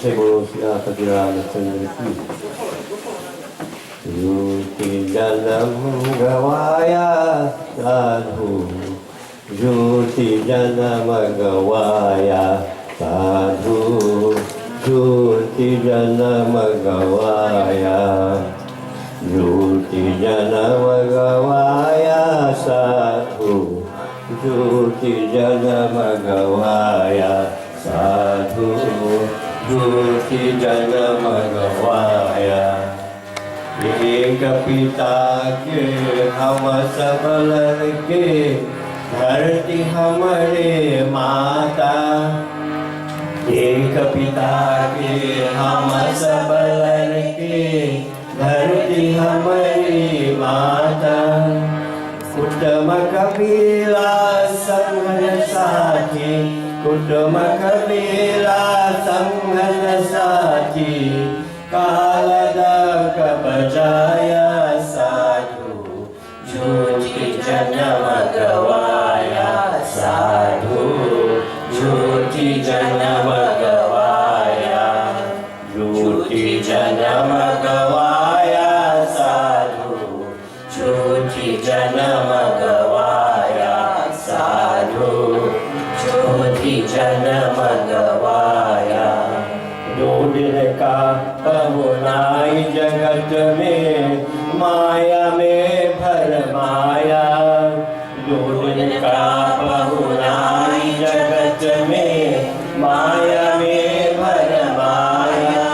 Seguono sila katirana sandriti. Yuti janam gawaya sadhu. Yuti janam gawaya sadhu. Yuti janam gawaya. Yuti janam gawaya sadhu. Yuti janam gawaya sadhu. Yuti janam gawaya. एक पिता के हम सब लड़के धरती हमारे माता। एक पिता के हम सब लड़के धरती हमारी माता। कुटुंब कबीला संग साथी, कुटुंब कबीला संग साथी। कालदक बजाया साधु, झूठी जन्म गवाया साधु, झूठी जन्म गवाया, झूठी जन्म गवाया साधु, झूठी जन्म गवाया साधु, झूठी जन्म गवाया। दो दिन का पहुनाई जगत में माया में भरमाया। दो दिन का पहुनाई जगत में माया में भरमाया।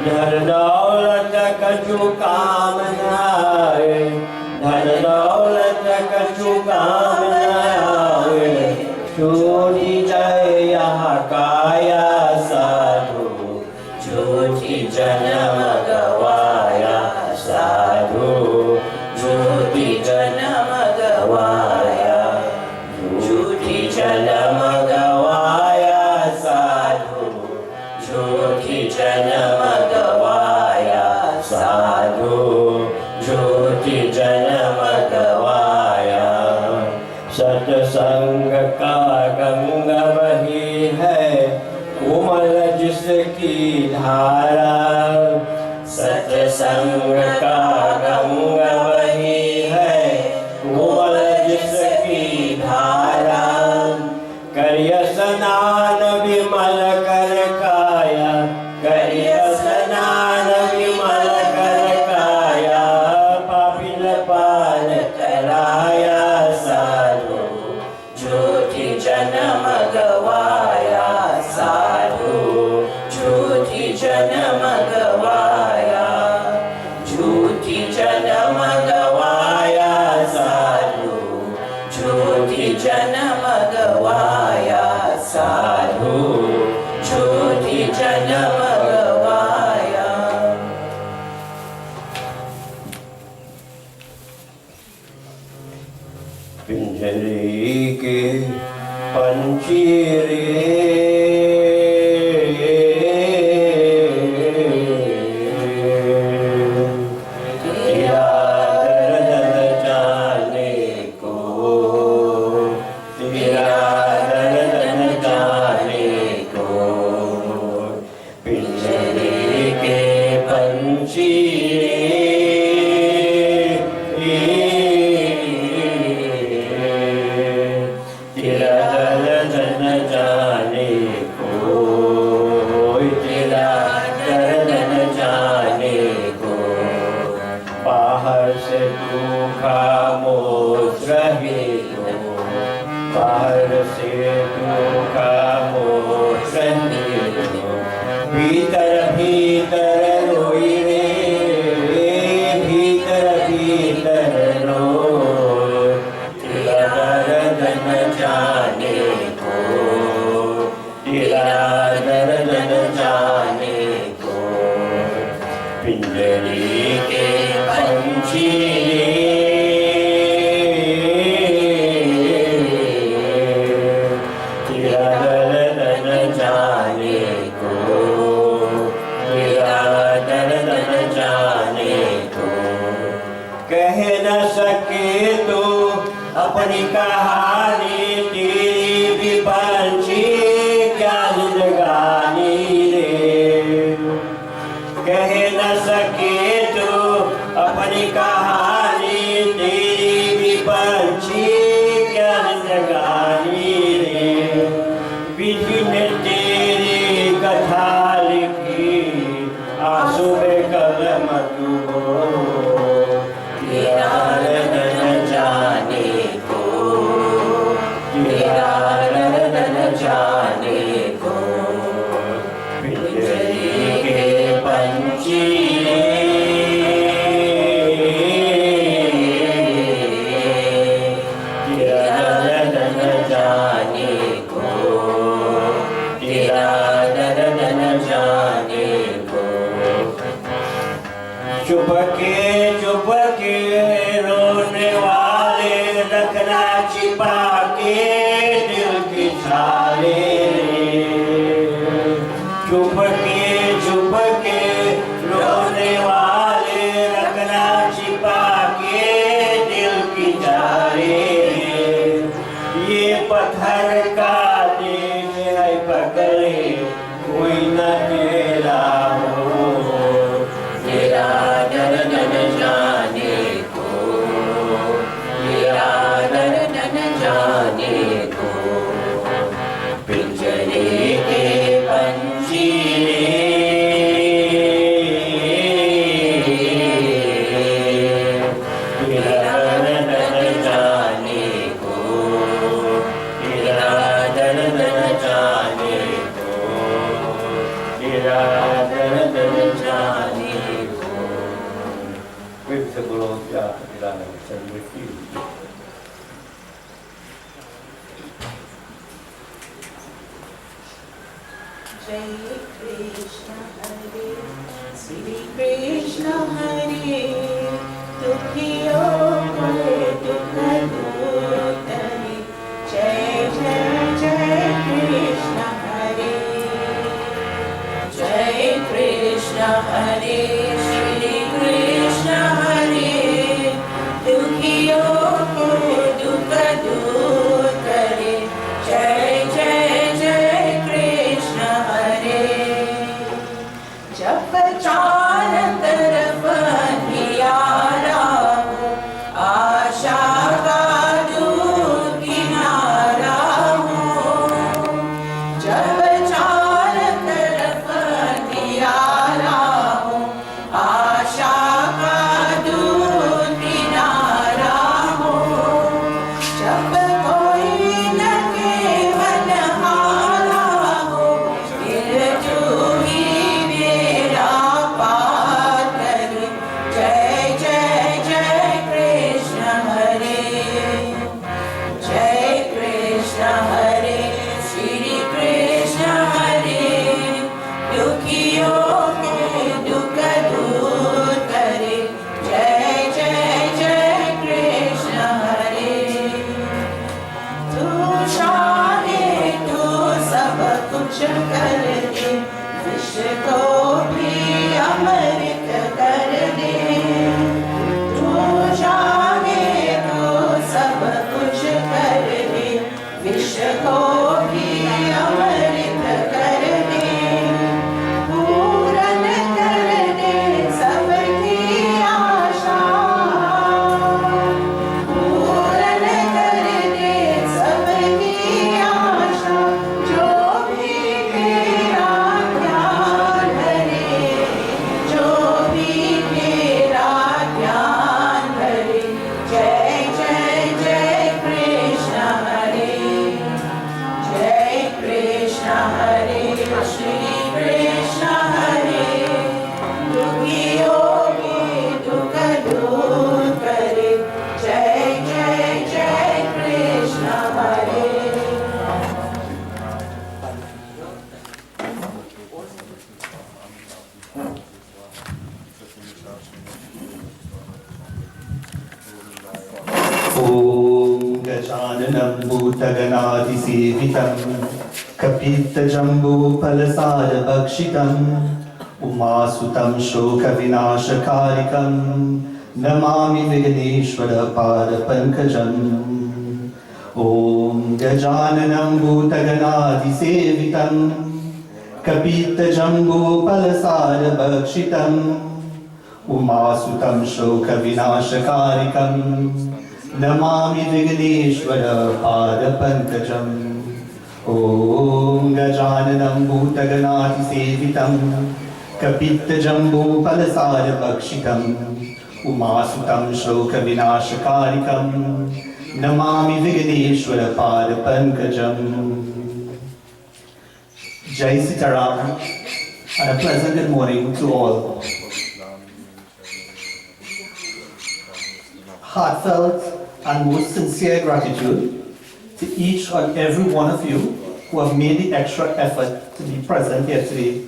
धन दौलत कछु काम न आए, धन दौलत कछु काम न आए। छोड़ी जाए यहाँ काया साधु, झूठी जन्म गवाया साधु, झूठी जन्म गवाया, झूठी जन्म गवाया साधु, झूठी जन्म गवाया साधु, झूठी जन्म गवाया। सत्संग का गंगा वही है कोमल जिसकी धारा। सत्संग का गंगा वही है कोमल जिसकी धारा। करिय स्नान विमल कर काया, करिय स्नान विमल कर काया। पापिल पान कराया साधु, झूठी जन्म गवाया साधु, झूठी जन्म गवाया, झूठी जन्म गवाया साधु, झूठी जन्म गवाया साधु, झूठी जन्म गवाया। पिंजरे के पंछी रे जाने को कह न सके तो अपनी कहानी, तेरी भी पंछी क्या जिंदगानी रे। कह न सके तो अपनी कहानी, तेरी भी पंछी क्या जिंदगानी रे। विधि ने तेरी कथा लिखी, आंसू में कलम डूबो, तेरा रतन जाने को, तेरा रतन जाने को। पिंजरे के पंछी तेरा रतन जाने को, तेरा रतन जाने को। चुप के रोने वाले, रखना छिपा के दिल की छाले। चुप के रोने वाले, रखना छिपा के दिल की छाले। ये पत्थर का देश है पकड़े, कोई न तेरा हो, तेरा दर्द जाने को, तेरा दर्द जाने को। पिंजरे के पंछी तेरा दर्द जाने को, तेरा दर्द जाने को, तेरा दर्द जाने को। फिर से बोलो क्या तेरा Jai Krishna Hare, Shri Krishna Hare, Dukhiyo ko dukha dur kare. Jai Jai Jai Krishna Hare, Jai Krishna Hare, Shri Krishna Hare, Dukhiyo ko dukha dur kare. Jai Jai Jai Krishna Hare. जब चारों तरफ अंधियारा हो, आशा का दूर किनारा हो। जब चारों तरफ अंधियारा हो, आशा का दूर किनारा हो। जब कोई न केवल हारा हो, फिर तू ही मेरा पार करे। जय जय जय कृष्ण हरे, जय कृष्ण हरे, श्री कृष्ण हरे। दुखियों के दुख दूर करे। जय जय जय कृष्ण हरे। तू चाहे तो सब कुछ कर दे, विश्व को भी अमृत कर दे। तू चाहे तो सब कुछ कर दे, विश्व को भी अमृत कर दे। पूर्ण कर दे सबकी आशा, पूर्ण कर दे सबकी आशा। जो भी तेरा ध्यान धरे, जो भी तेरा ध्यान धरे। जय जय जय कृष्ण हरे, जय कृष्ण हरे, श्री कृष्ण हरे। दुखियों के दुख दूर करे। जय जय जय कृष्ण हरे। ॐ गजाननं भूतगणाधिसेवितं, कपित्तजम्बूफलसारभक्षितम्, उमासुतं शोकविनाशकारिकं Namami Vigneshwara Pada Pankajam. Om Gajananam Bhutaganadi Sevitam Kapita Jambu Palasada Bhakshitam Umasutam Shoka Vinashakarikam Namami Vigneshwara Pada Pankajam. Om Gajananam Bhutaganadi Sevitam Kapita Jambu Palasada Bhakshitam Umasutam Shloka Vinashakarikam Namami Vigneshwara Pada Pankajam. Jai Sitaram, and a pleasant good morning to all. Heartfelt and most sincere gratitude to each and every one of you who have made the extra effort to be present here today.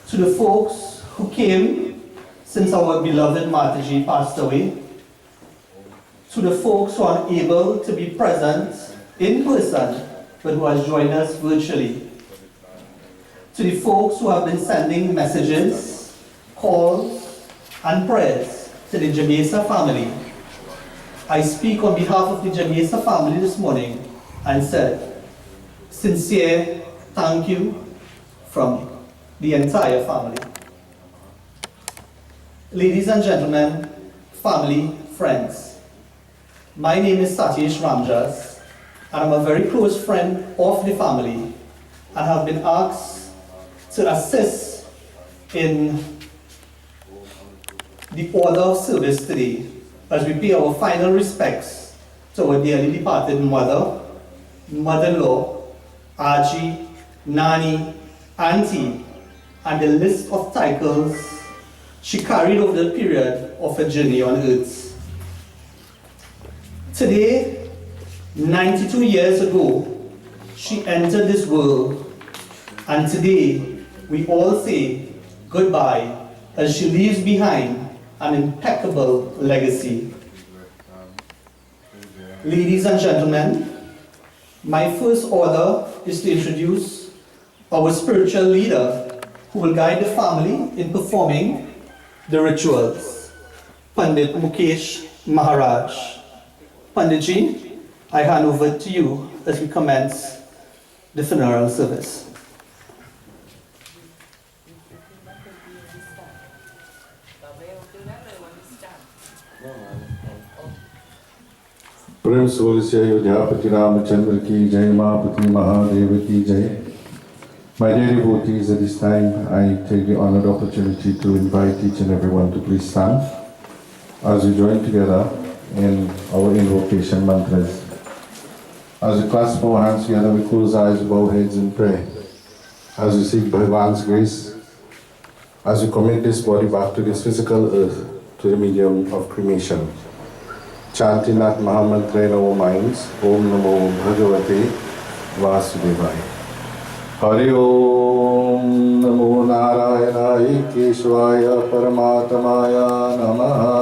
To the folks who came since our beloved Mataji passed away, to the folks who are unable to be present in person but who has joined us virtually, to the folks who have been sending messages, calls, and prayers to the Jamesa family, I speak on behalf of the Jamesa family this morning and said, sincere thank you from the entire family. Ladies and gentlemen, family, friends, my name is Satish Ramjas, and I'm a very close friend of the family and have been asked to assist in the order of service today as we pay our final respects to our dearly departed mother, mother-in-law, Aji, Nani, Auntie, and the list of titles she carried over the period of her journey on earth. Today, 92 years ago, she entered this world, and today we all say goodbye as she leaves behind an impeccable legacy. Ladies and gentlemen, my first order is to introduce our spiritual leader who will guide the family in performing the rituals, Pandit Mukesh Maharaj. Panditji, I hand over to you as we commence the funeral service. प्रेम सोल से अयोध्यापति रामचंद्र की जय, मापति महादेव की जय. My dear devotees, at this time I take the honored opportunity to invite each and everyone to please stand as we join together in our invocation mantras. As we clasp our hands together, we close eyes, bow heads and pray. As we seek Bhagwan's grace, as we commit this body back to this physical earth, to the medium of cremation. Chanting that Mahamantra in our minds, Om Namo Bhagavate Vasudevaya. Hari Om Namo Narayanaaya Keshvaya Paramatmaya Namaha.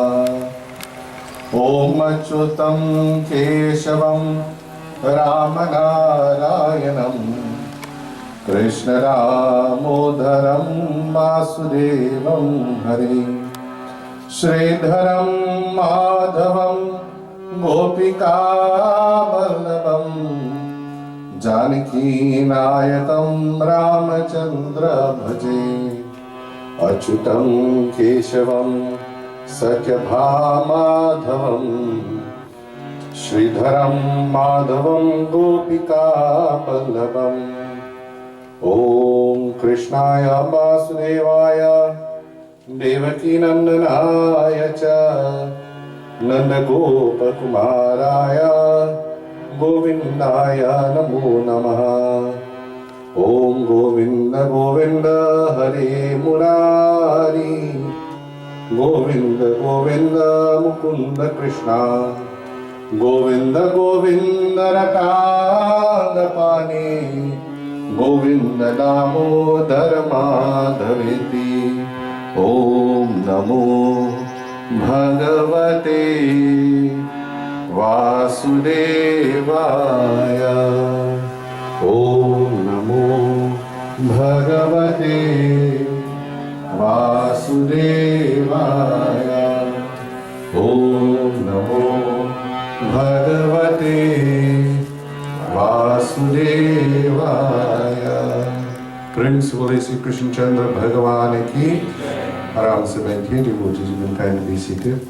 Om Achyutam Keshavam Ramanarayanam Krishna Damodaram Vasudevam Hari Sridharam Madhavam Gopika Vallabham Janaki Nayakam Ramachandra Bhaje Achyutam Keshavam Satyabhamadhavam Sridharam Madhavam Gopika Vallabham. Om Krishnaya Vasudevaya Devaki Nandanaya Cha Nanda Gopa Kumaraya Govindaya Namo Namaha. Om Govinda Govinda Hare Murari Govinda Govinda Mukunda Krishna Govinda Govinda Ratana Pani Govinda Damodara Madhaveti. Om Namo Bhagavate Vasudevaya. Om Namo Bhagavate Vasudevaya. प्रिंस बोले श्री कृष्णचंद्र भगवान की। आराम से बैठिए, devotees you can kindly be seated.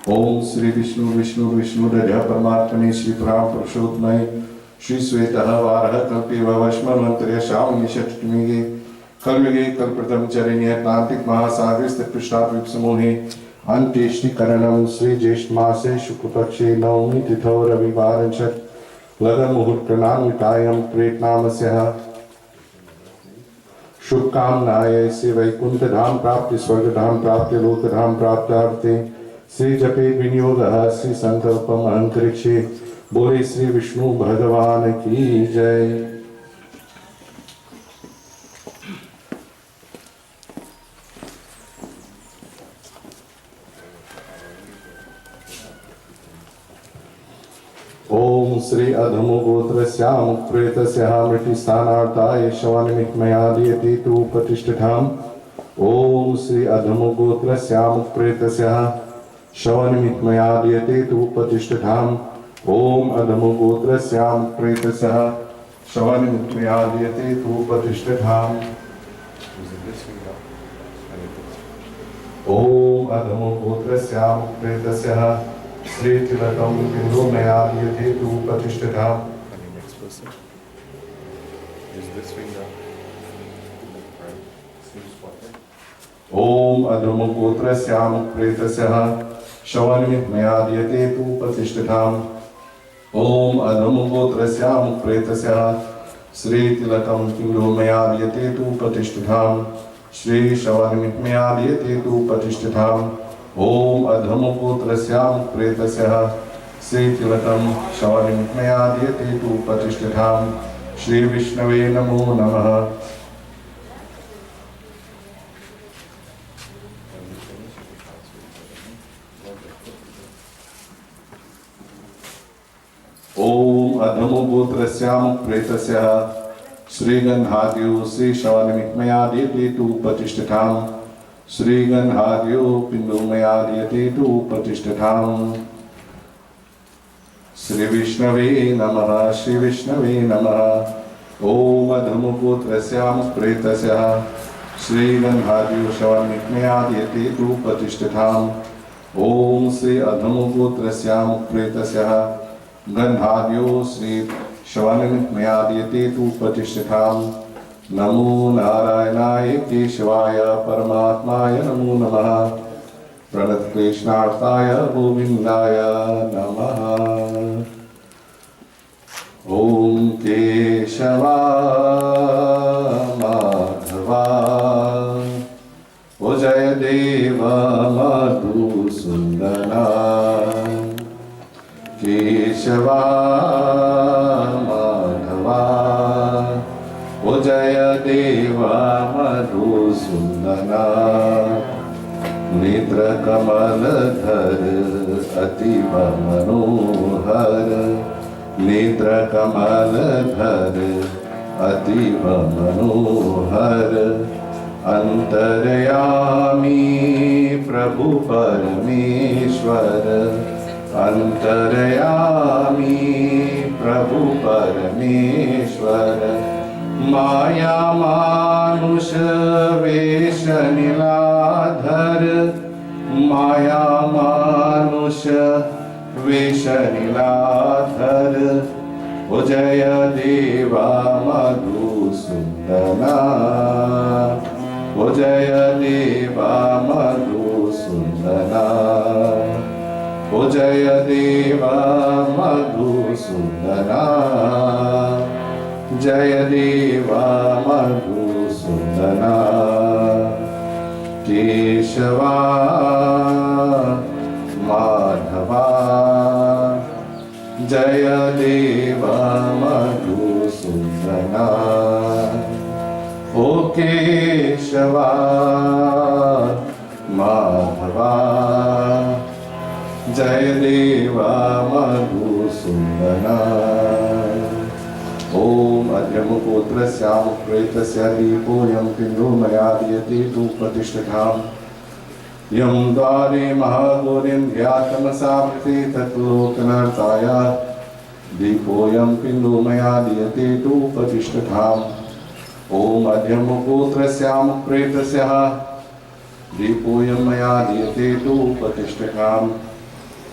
ओम श्री विष्णु विष्णु विष्णु दया परमात्मने श्री प्राण पुरुषोत्तमय श्री श्वेतः वारः कल्पे ववश्मन्वन्तर्य श्रावणी षष्ठमीगे कलयुगे कल्पप्रथम चरण्य तांत्रिक महासागर स्थित पृष्ठाद्वीप समूहे अंत्येष्टि करणम श्री ज्येष्ठ मासे शुक्ल पक्षे नवमी तिथौ रविवार छठ लगन मुहूर्त प्रणामिकायं प्रेतनामस्यः शुभकामनाय से वैकुंठ धाम प्राप्ति स्वर्ग धाम प्राप्ति लोक धाम प्राप्तार्थे श्री जपे विनियोग श्री संकल्पम अंतरिक्षे बोले श्री विष्णु भगवान की जय। ओम श्री अधमो गोत्रस्याम प्रेतस्याः मृतिस्थानार्थाय शवनिमित्तमया दीयते तु प्रतिष्ठिताम्। ओम श्री अधमो गोत्रस्याम प्रेतस्याः शवनिमित्तमया दीयते तु प्रतिष्ठिताम्। ओम अधमो गोत्रस्याम प्रेतस्याः शवनिमित्तमया दीयते तु प्रतिष्ठिताम्। ओम अधमो गोत्रस्याम प्रेतस्याः श्रीतिलकं बिन्दुमया दीयते तु प्रतिष्ठिताम्। ओम अधमो गोत्रस्याम प्रेतस्याः शवनिमित्तमया दीयते तु प्रतिष्ठिताम्। ओम अधमो गोत्रस्याम प्रेतस्याः श्रीतिलकं बिन्दुमया दीयते तु प्रतिष्ठिताम्। श्री शवनिमित्तमया दीयते तु प्रतिष्ठिताम्। ओम अधमो गोत्रस्याम प्रेतस्याः श्रीतिलकं शवनिमित्तमया दीयते तु प्रतिष्ठिताम्। श्री विष्णवे नमो नमः। ओम अधमो गोत्रस्याम प्रेतस्याः श्रीगन्धाद्यो श्री शवनिमित्तमया दीयते तु प्रतिष्ठिताम्। श्रीगन्धाद्यो बिन्दुमया दीयते तु प्रतिष्ठिताम्। श्री विष्णवे नमः। श्री विष्णवे नमः। ओम अधमो गोत्रस्याम प्रेतस्याः श्रीगन्धाद्यो शवनिमित्तमया दीयते तु प्रतिष्ठिताम्। ओम श्री अधमो गोत्रस्याम प्रेतस्याः गन्धाद्यो श्री शवनिमित्तमया दीयते तु प्रतिष्ठिताम्। नमो नारायणाय केशवाय परमात्माय नमो नमः। प्रणतक्लेशनार्थाय गोविन्दाय नमः। ओम केशवा माधवा ओ जय देव मधुसूदना। केशवा माधवा ओ जय देव मधुसूदना। नेत्र कमलधर अतीव मनोहर। नेत्र कमलधर अतीव मनोहर। अंतर्यामी प्रभु परमेश्वर। अंतर्यामी प्रभु परमेश्वर। माया मानुष वेश नीलाधर। माया मानुष वेश नीलाधर ओ जय देवा मधुसूदना। ओ जय देवा मधुसूदना। ओ जय देवा मधुसूदना। जय देवा मधुसूदना। केशवा माधवा जय देवा मधुसूदना। ओ केशवा माधवा जय देवा Madhusudana. Om Adhyamukotраsyam Pretasya Deepoyam Pindumaya Diyate Dhupatishtatham Yam Dvare Mahagorim Vyatamasaprite Tatlokanartaya Deepoyam Pindumaya Diyate Dhupatishtatham Om Adhyamukotраsyam Pretasya Deepoyam Maya Diyate Dhupatishtatham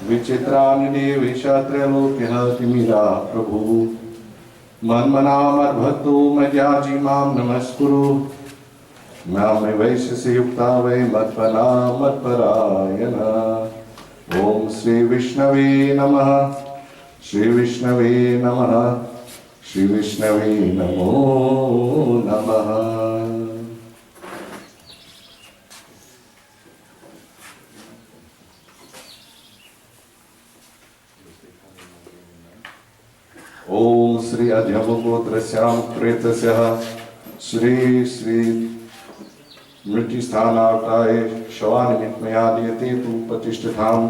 Vichitrani Devishatralokeha Timira Prabhu Manmanamarbhatu Madhyaji Mam Namaskuru Mame Vaishya Yukta Vai Matpana Matparayana Om Sri Vishnave Namaha Sri Vishnave Namaha Sri Vishnave Namo Namaha. Om Sri Adhyamukotраsyam Pretasya Sri Sri Mritisthanavartaye Shavanimit Diyate Dhupatishtatham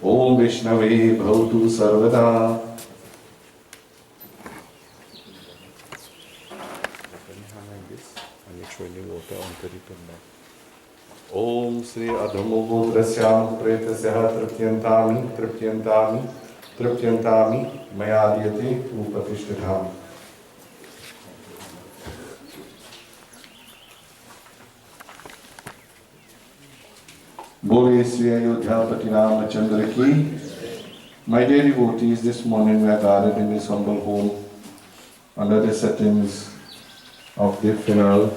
Om Vishnave Bhavatu Sarvada. Om Sri Adhyamukotраsyam Pretasya Triptyantami Maya Diyate Upatishtatham. Bole Sri Ayodhyapati Ramachandra Ki. My dear devotees, this morning we are gathered in this humble home under the settings of the funeral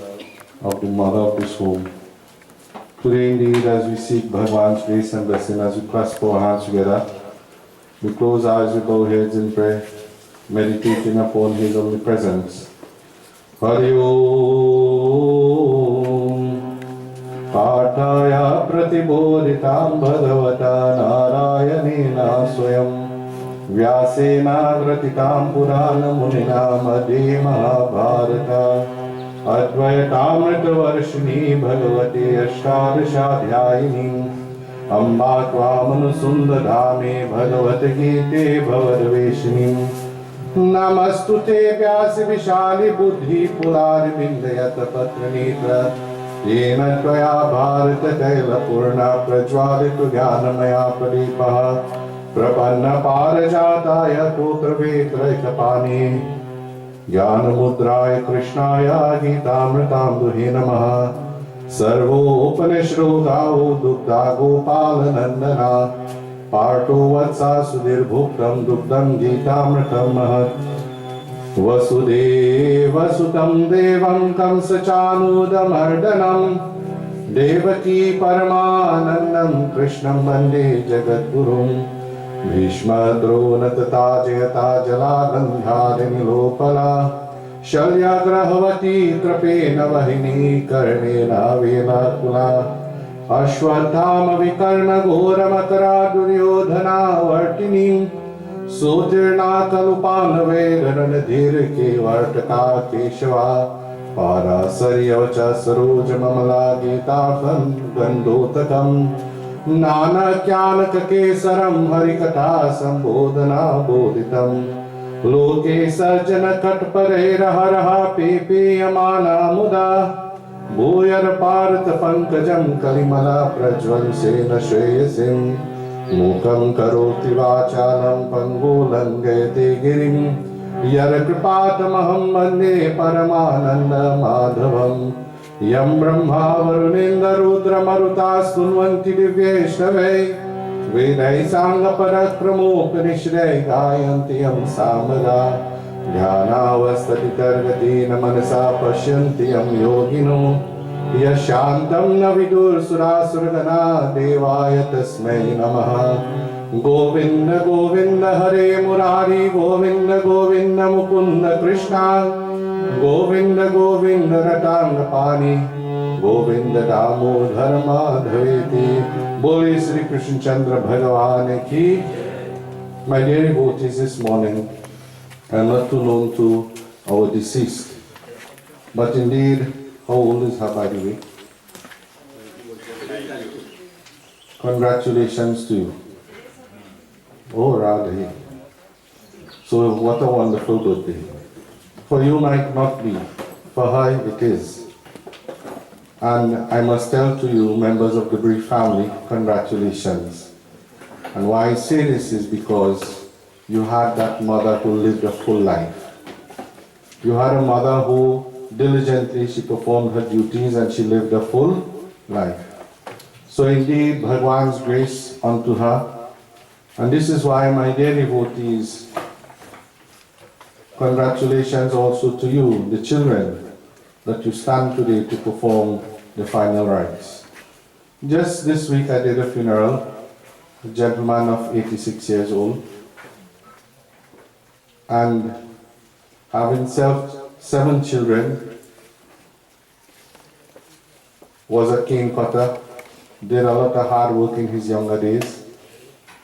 of the mother of this home. Today indeed, as we seek Bhagwan's grace and blessing, as we clasp our hands together, we close our eyes, we bow heads in prayer, meditating upon His omnipresence. Hari Om Pataya Pratibodhitam Bhagavata Narayanena Swayam Vyasena Gratitam Purana Munina Madhe Mahabharata Advaitamrita Varshini Bhagavate Ashtadashadhyayini Amba Tvamanu Sundadhame Bhagavat Gite Bhavarveshini Namastute Vyasi Vishali Buddhi Pulari Bindayata Patranitra Tena Tvaya Bharata Kaila Purna Prajvalitu Jnanamaya Padipaha Prapanna Parajataya Putra Vetraikapani Jnanamudraya Krishnaya Gitamritam Duhe Namaha Sarvopnishro Gao Dukta Gopala Nandana Parto Vatsa Sudhir Bhuktam Duktam Gitamritam Mahat Vasudeva Sutam Devam Kamsa Chanudam Ardanam Devaki Paramanandam Krishnam Bande Jagadgurum Bhishma Drona Tata Jayata Jaladandhari Nilopala Shalyagrahavati Trapena Vahini Karnena Velakula Ashwathama Vikarna Ghora Makara Duryodhana Vartini Sutirna Kalupana Vedanadhir Ke Vartaka Keshava Parasariyavacha Saroja Mamala Gitafam Gandotakam Nana Kyanaka Kesaram Harikatha Sambodhana Bodhitam Loke Sarjana Katpare Raha Raha Pepe Yamana Muda Bhoyar Parth Pankajam Kalimala Prajvansena Shreyasim Mukam Karoti Vachalam Pangulam Gayate Girim Yar Kripatamaham Vande Paramananda Madhavam Yam Brahma Varunendra Rudra Marutas Kunvanti Divyeshtave Vedai Sangha Parakramo Upanishadai Gayanti Yam Samada Dhyanavastati Targati Namanasa Pashyanti Yam Yogino Yashantam Navidur Surasurgana Devaya Tasmai Namaha Govinda Govinda Hare Murari Govinda Govinda Mukunda Krishna Govinda Govinda Ratanga Pani Govinda Damodhar Madhaveti. Bole Sri Krishna Chandra Bhagavan Ki. My dear devotees, this morning I am not too known to our deceased, but indeed, how old is her, by the way? Congratulations to you. Oh, Radhe. So what a wonderful birthday. For you might not be, for her it is. And I must tell to you, members of the Bree family, congratulations. And why I say this is because you had that mother who lived a full life. You had a mother who diligently she performed her duties and she lived a full life. So indeed, Bhagwan's grace unto her. And this is why, my dear devotees, congratulations also to you, the children, that you stand today to perform the final rites. Just this week I did a funeral, a gentleman of 86 years old, and having 7 children, was a cane cutter, did a lot of hard work in his younger days,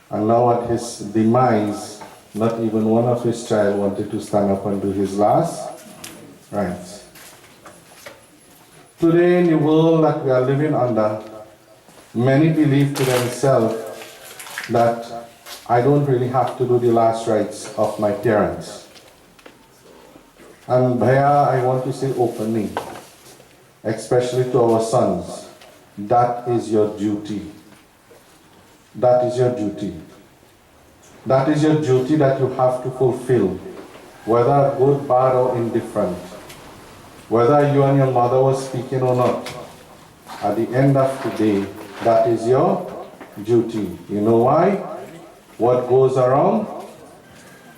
and now at his demise, not even one of his child wanted to stand up and do his last rites. Today in the world that we are living under, many believe to themselves that I don't really have to do the last rites of my parents. And Bhaya, I want to say openly, especially to our sons, that is your duty. That is your duty. That is your duty that you have to fulfill, whether good, bad, or indifferent. Whether you and your mother were speaking or not, at the end of the day, that is your duty. You know why? What goes around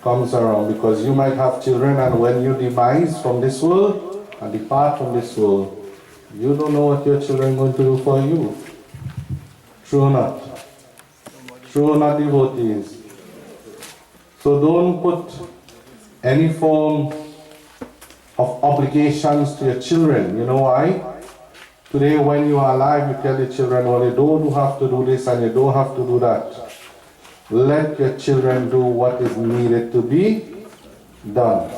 comes around, because you might have children, and when you demise from this world and depart from this world, you don't know what your children are going to do for you. True or not? True or not, devotees? So don't put any form of obligations to your children. You know why? Today when you are alive, you tell your children, well, you don't have to do this and you don't have to do that. Let your children do what is needed to be done.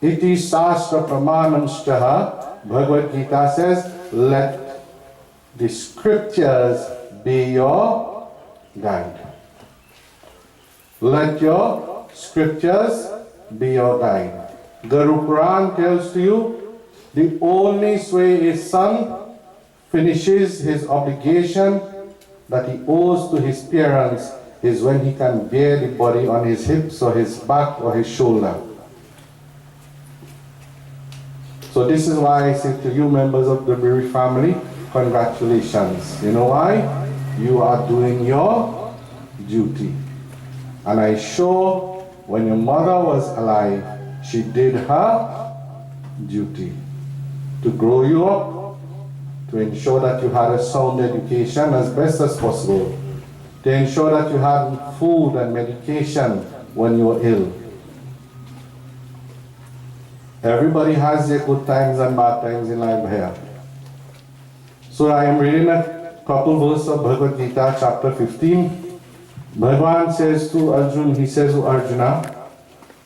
Iti sastra pramanamshtaha, Bhagavad Gita says, let the scriptures be your guide. Let your scriptures be your guide. The Roopchand tells to you, the only way a son finishes his obligation that he owes to his parents is when he can bear the body on his hips or his back or his shoulder. So this is why I say to you, members of the Bree family, congratulations. You know why? You are doing your duty. And I sure when your mother was alive, she did her duty to grow you up, to ensure that you had a sound education as best as possible, to ensure that you had food and medication when you were ill. Everybody has their good times and bad times in life here. So I am reading a couple verses of Bhagavad Gita, chapter 15. Bhagwan says to Arjuna, he says to Arjuna,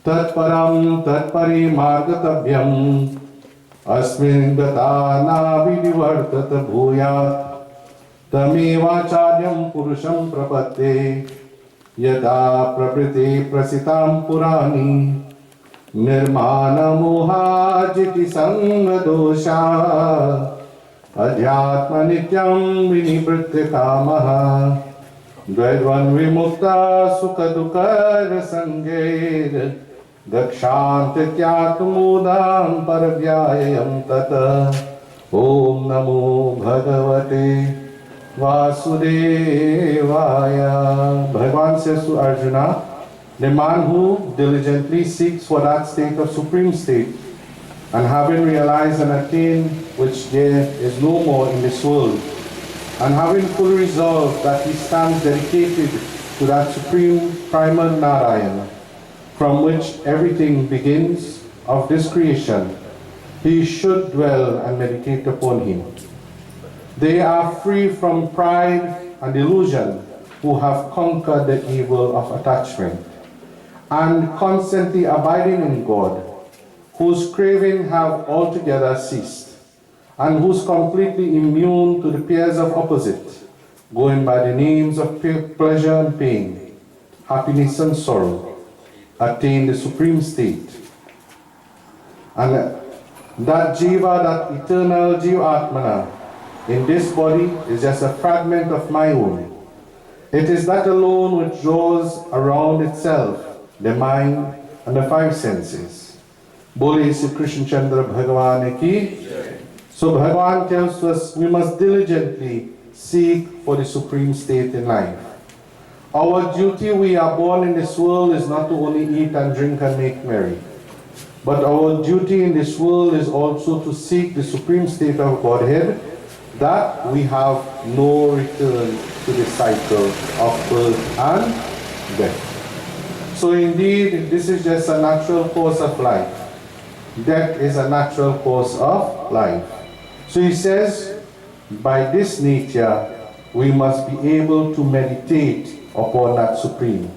Tatparam tatpari margatabhyam asmin gata na vidivartata bhuyat tamevacharyam purusham prapatte yada prapriti prasitam purani nirmana mohajiti sanga dosha adhyatma nityam vinivritti kamaha Dvaidvan vimukta sukha dukha sangir Dakshantityatmudam parvyayam tata Om namo bhagavate vasudevaya. Bhagavan says to Arjuna, the man who diligently seeks for that state of supreme state, and having realized and attained which there is no more in this world, and having full resolve that he stands dedicated to that supreme primal Narayana, from which everything begins of this creation, he should dwell and meditate upon him. They are free from pride and delusion who have conquered the evil of attachment, and constantly abiding in God, whose craving have altogether ceased, and who's completely immune to the pairs of opposite, going by the names of pleasure and pain, happiness and sorrow, attain the supreme state. And that Jiva, that eternal Jivatmana, in this body is just a fragment of my own. It is that alone which draws around itself the mind and the five senses. Bole Sri Krishna Chandra Bhagavan ki. So Bhagavan tells us we must diligently seek for the supreme state in life. Our duty, we are born in this world, is not to only eat and drink and make merry. But our duty in this world is also to seek the supreme state of Godhead, that we have no return to the cycle of birth and death. So indeed, this is just a natural course of life. Death is a natural course of life. So he says, by this nature, we must be able to meditate upon that supreme.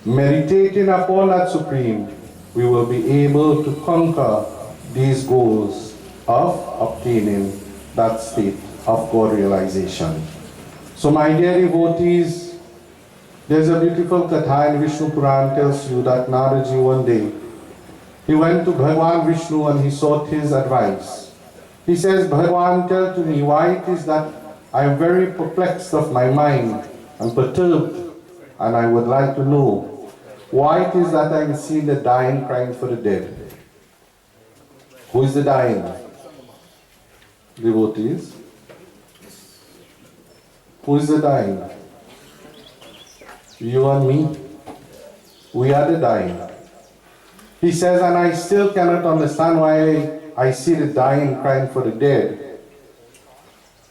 Meditating upon that supreme, we will be able to conquer these goals of obtaining that state of God realization. So my dear devotees, there's a beautiful katha in Vishnu Puran tells you that Naraji one day, he went to Bhagavan Vishnu and he sought his advice. He says, Bhagavan, tell to me why it is that I am very perplexed of my mind and perturbed, and I would like to know why it is that I am seeing the dying crying for the dead. Who is the dying? Devotees. Who is the dying? You and me. We are the dying. He says, and I still cannot understand why I see the dying crying for the dead.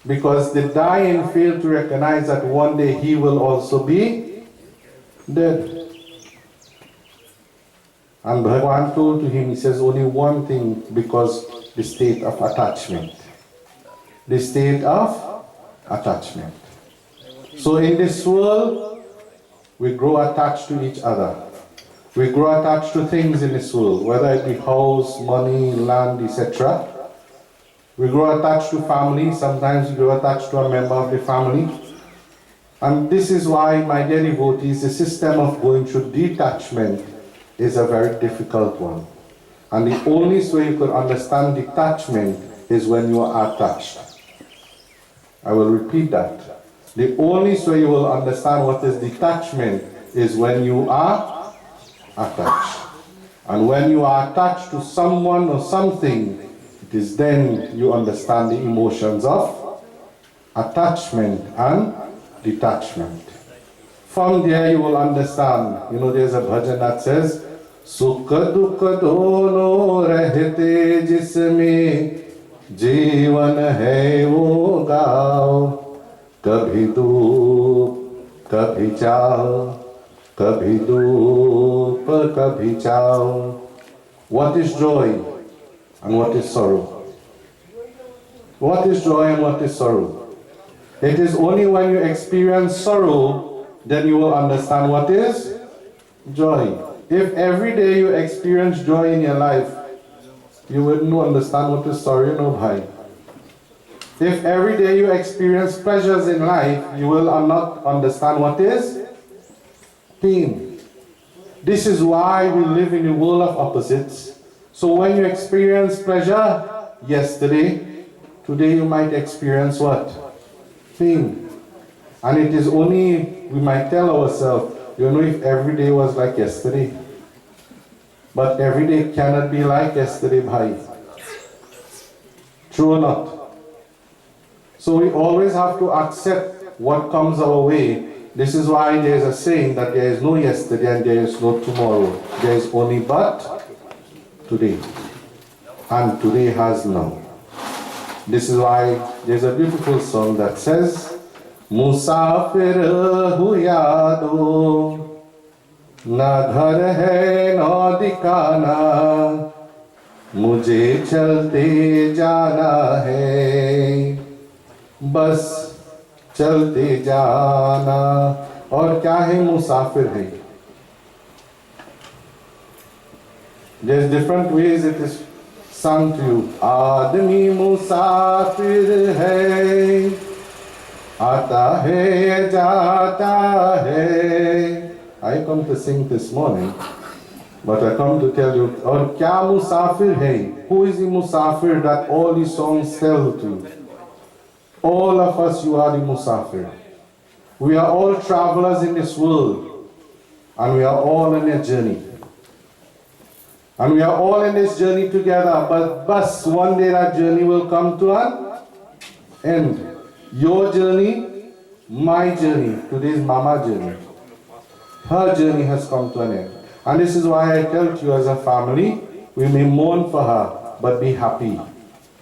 Because the dying fail to recognize that one day he will also be dead. And Bhagavan told to him, he says, only one thing, because the state of attachment. The state of attachment. So in this world, we grow attached to each other. We grow attached to things in this world, whether it be house, money, land, etc. We grow attached to family. Sometimes we grow attached to a member of the family. And this is why, my dear devotees, the system of going through detachment is a very difficult one. And the only way you could understand detachment is when you are attached. I will repeat that. The only way you will understand what is detachment is when you are attached. And when you are attached to someone or something, it is then you understand the emotions of attachment and detachment. From there you will understand, there's a bhajan that says, Sukha dukha dono rehte jisme जीवन है वो गाओ कभी धूप कभी चाओ कभी धूप कभी चाओ. What is joy and what is sorrow? What is joy and what is sorrow? It is only when you experience sorrow then you will understand what is joy. If every day you experience joy in your life, you wouldn't understand what is sorrow, bhai. If every day you experience pleasures in life, you will not understand what is pain. This is why we live in a world of opposites. So when you experience pleasure yesterday, today you might experience what? Pain. And it is only, we might tell ourselves, if every day was like yesterday. But every day cannot be like yesterday, bhai. True or not? So we always have to accept what comes our way. This is why there is a saying that there is no yesterday and there is no tomorrow. There is only but today. And today has now. This is why there is a beautiful song that says, Musafir hu yado, ना घर है ना दिखाना मुझे चलते जाना है बस चलते जाना. और क्या है? मुसाफिर है. There's different ways it is sung to you. आदमी मुसाफिर है आता है जाता है. I come to sing this morning. But I come to tell you, और क्या मुसाफिर है? Who is the musafir that all these songs tell to you? All of us, you are the musafir. We are all travelers in this world, and we are all on a journey. And we are all in this journey together, but one day that journey will come to an end. Your journey, my journey, today's mama journey. Her journey has come to an end. And this is why I tell you as a family, we may mourn for her, but be happy.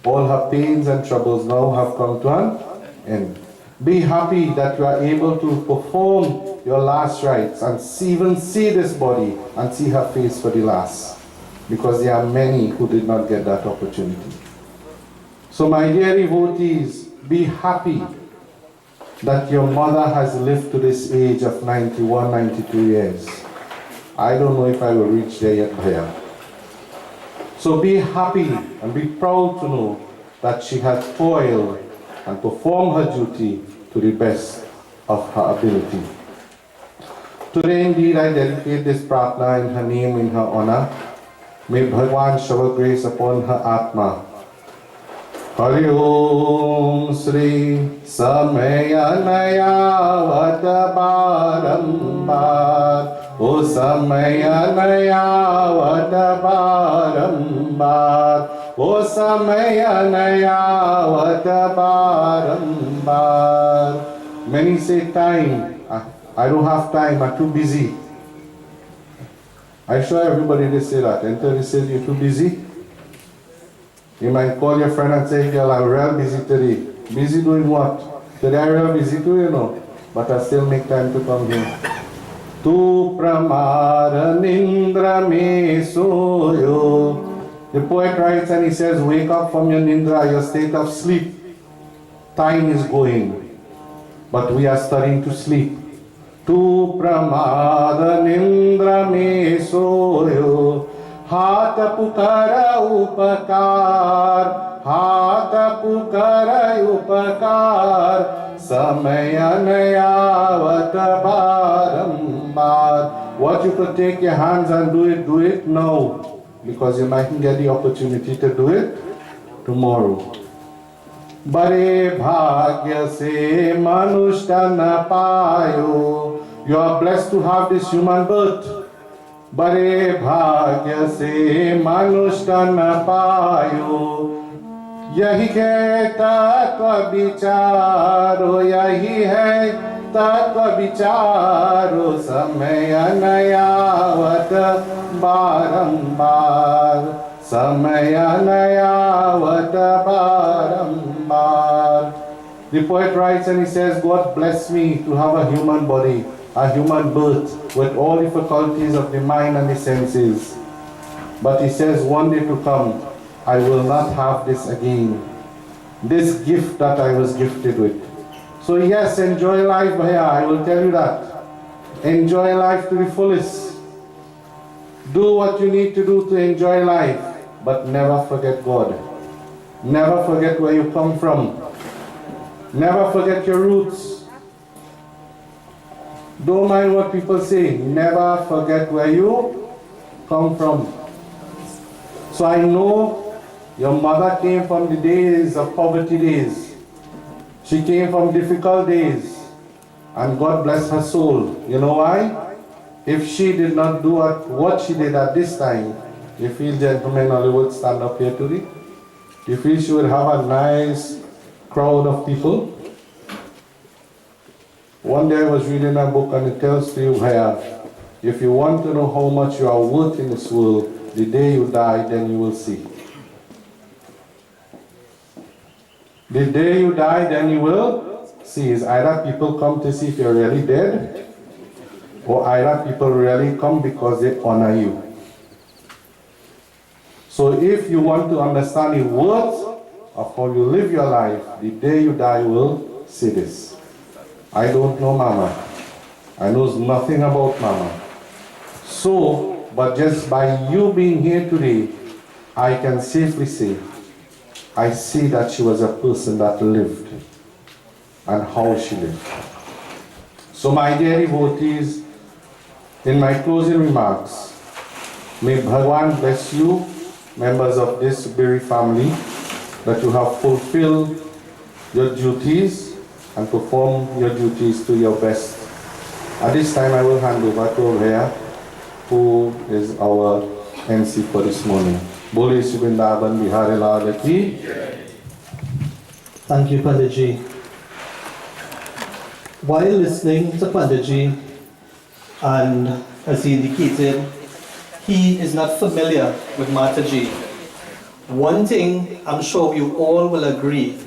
All her pains and troubles now have come to an end. Be happy that you are able to perform your last rites and even see this body and see her face for the last. Because there are many who did not get that opportunity. So my dear devotees, be happy that your mother has lived to this age of 91, 92 years. I don't know if I will reach there yet, Bhaya. So be happy and be proud to know that she has toiled and performed her duty to the best of her ability. Today indeed I dedicate this pratna in her name, in her honor. May Bhagwan shower grace upon her Atma. Hari Om Sri Samayanaya Vatabarambar O Samayanaya Vatabarambar O Samayanaya Vatabarambar. Many say time. I don't have time, I'm too busy. I show everybody they say that. Until they say you're too busy. You might call your friend and say, girl, I'm real busy today. Busy doing what? Today I'm real busy too, you know. But I still make time to come here. Tu pramara nindra me soyo. The poet writes and he says, wake up from your nindra, your state of sleep. Time is going. But we are starting to sleep. Tu pramada nindra me soyo. Hata pukara upakar. Hata pukara upakar. Samayanaya barambar. What you could take your hands and do it now. Because you mightn't get the opportunity to do it tomorrow. Bare bhagya se manushta na payo. You are blessed to have this human birth. Bare bhagya se manushta na payo. Yahi hai tatva vicharo. Yahi hai tatva vicharo. Samayanaya barambar. Samayanaya barambar. The poet writes and he says, God bless me to have a human body, a human birth, with all the faculties of the mind and the senses. But he says, one day to come, I will not have this again. This gift that I was gifted with. So yes, enjoy life, Bhaya, I will tell you that. Enjoy life to the fullest. Do what you need to do to enjoy life, but never forget God. Never forget where you come from. Never forget your roots. Don't mind what people say. Never forget where you come from. So I know your mother came from the days of poverty days. She came from difficult days. And God bless her soul. You know why? If she did not do what she did at this time, you feel, gentlemen, Holly would stand up here today? You feel she would have a nice crowd of people? One day I was reading a book and it tells you here, if you want to know how much you are worth in this world, the day you die, then you will see. The day you die, then you will see. Is either people come to see if you're really dead, or either people really come because they honor you. So if you want to understand the worth of how you live your life, the day you die will see this. I don't know Mama. I know nothing about Mama. So, but just by you being here today, I can safely say, I see that she was a person that lived and how she lived. So my dear devotees, in my closing remarks, May Bhagwan bless you, members of this Biri family, that you have fulfilled your duties and perform your duties to your best. At this time, I will hand over to Rhea, who is our MC for this morning. Bole Subindaban Bihari Lal Ki. Thank you, Panditji. While listening to Panditji, and as he indicated, he is not familiar with Mataji. One thing I'm sure you all will agree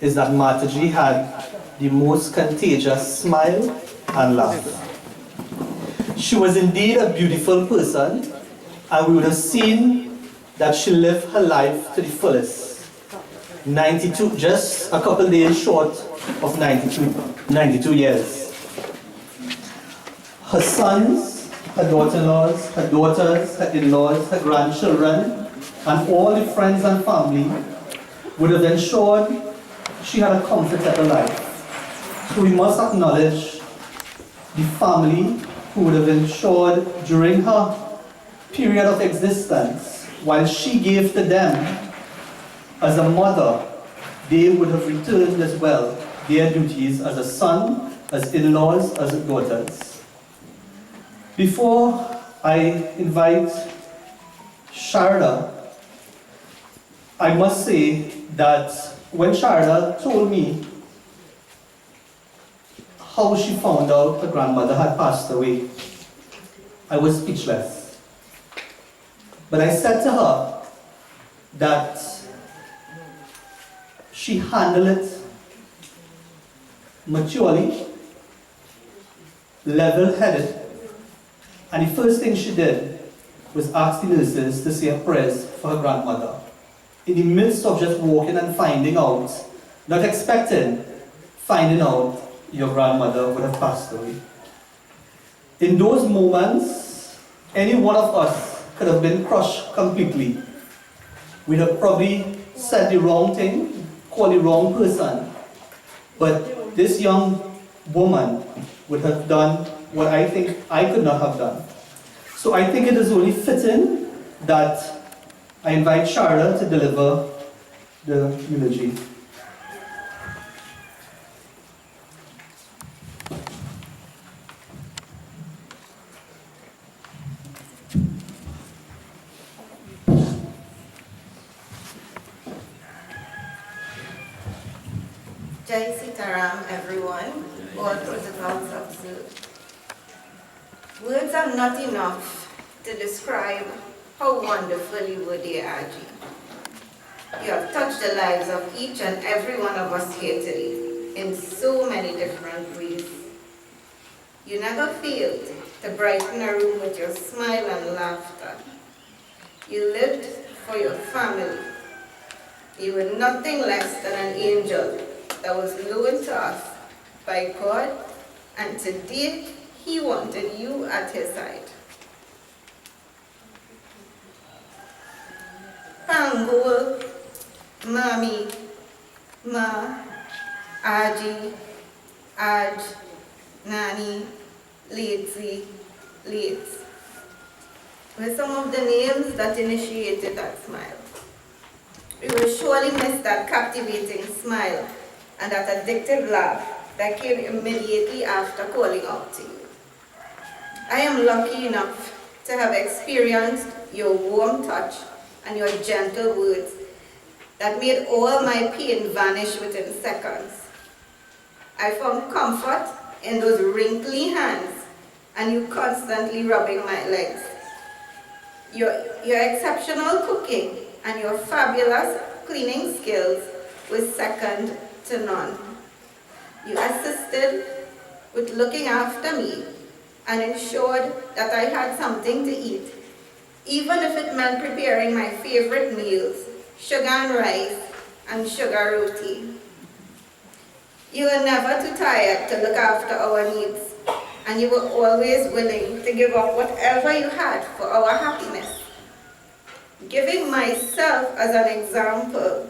is that Mataji had the most contagious smile and laugh. She was indeed a beautiful person, and we would have seen that she lived her life to the fullest. 92, just a couple days short of 92 years. Her sons, her daughter-in-laws, her daughters, her in-laws, her grandchildren, and all the friends and family would have ensured she had a comfortable life. So we must acknowledge the family who would have ensured during her period of existence, while she gave to them as a mother, they would have returned as well their duties as a son, as in-laws, as daughters. Before I invite Sharda, I must say that when Sharda told me how she found out her grandmother had passed away, I was speechless. But I said to her that she handled it maturely, level-headed, and the first thing she did was ask the nurses to say a prayer for her grandmother. In the midst of just walking and finding out, not expecting, finding out your grandmother would have passed away. In those moments, any one of us could have been crushed completely. We'd have probably said the wrong thing, called the wrong person. But this young woman would have done what I think I could not have done. So I think it is only fitting that I invite Sharda to deliver the eulogy. Digity Tr, everyone, all protocols observed. Words are not enough to describe how wonderful you were, dear Aji. You have touched the lives of each and every one of us here today in so many different ways. You never failed to brighten a room with your smile and laughter. You lived for your family. You were nothing less than an angel that was loaned to us by God, and today He wanted you at His side. Pangol, Mami, Ma, Aji, Aj, Nani, Latesy, Lates were some of the names that initiated that smile. We will surely miss that captivating smile and that addictive laugh that came immediately after calling out to you. I am lucky enough to have experienced your warm touch and your gentle words that made all my pain vanish within seconds. I found comfort in those wrinkly hands and you constantly rubbing my legs. Your exceptional cooking and your fabulous cleaning skills was second to none. You assisted with looking after me and ensured that I had something to eat, even if it meant preparing my favorite meals, sugar and rice and sugar roti. You were never too tired to look after our needs, and you were always willing to give up whatever you had for our happiness. Giving myself as an example,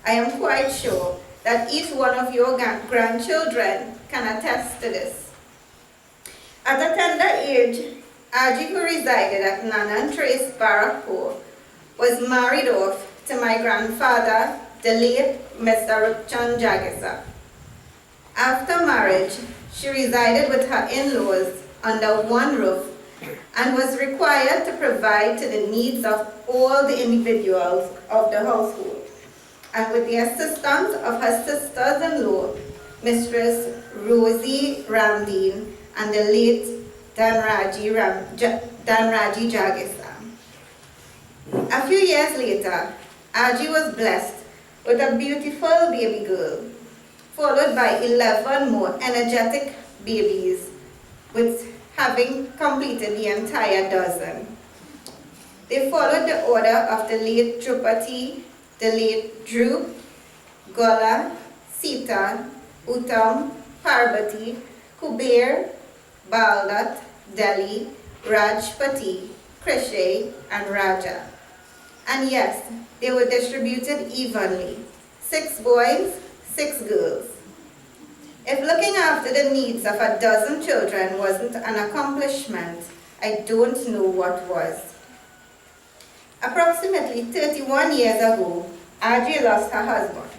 I am quite sure that each one of your grandchildren can attest to this. At a tender age, Aji, who resided at Nanan Trace Barrackpore, was married off to my grandfather, the late Mr. Roopchand Jagisa. After marriage, she resided with her in-laws under one roof and was required to provide to the needs of all the individuals of the household. And with the assistance of her sisters-in-law, Mistress Rosie Ramdeen and the late Danraji Jagisa. A few years later, Aji was blessed with a beautiful baby girl, followed by 11 more energetic babies, with having completed the entire dozen. They followed the order of the late Drupati, the late Dhruv, Gola, Sita, Uttam, Parvati, Kuber, Baldat, Delhi, Rajpati, Krishay, and Raja. And yes, they were distributed evenly, 6 boys, 6 girls. If looking after the needs of a dozen children wasn't an accomplishment, I don't know what was. Approximately 31 years ago, Aji lost her husband.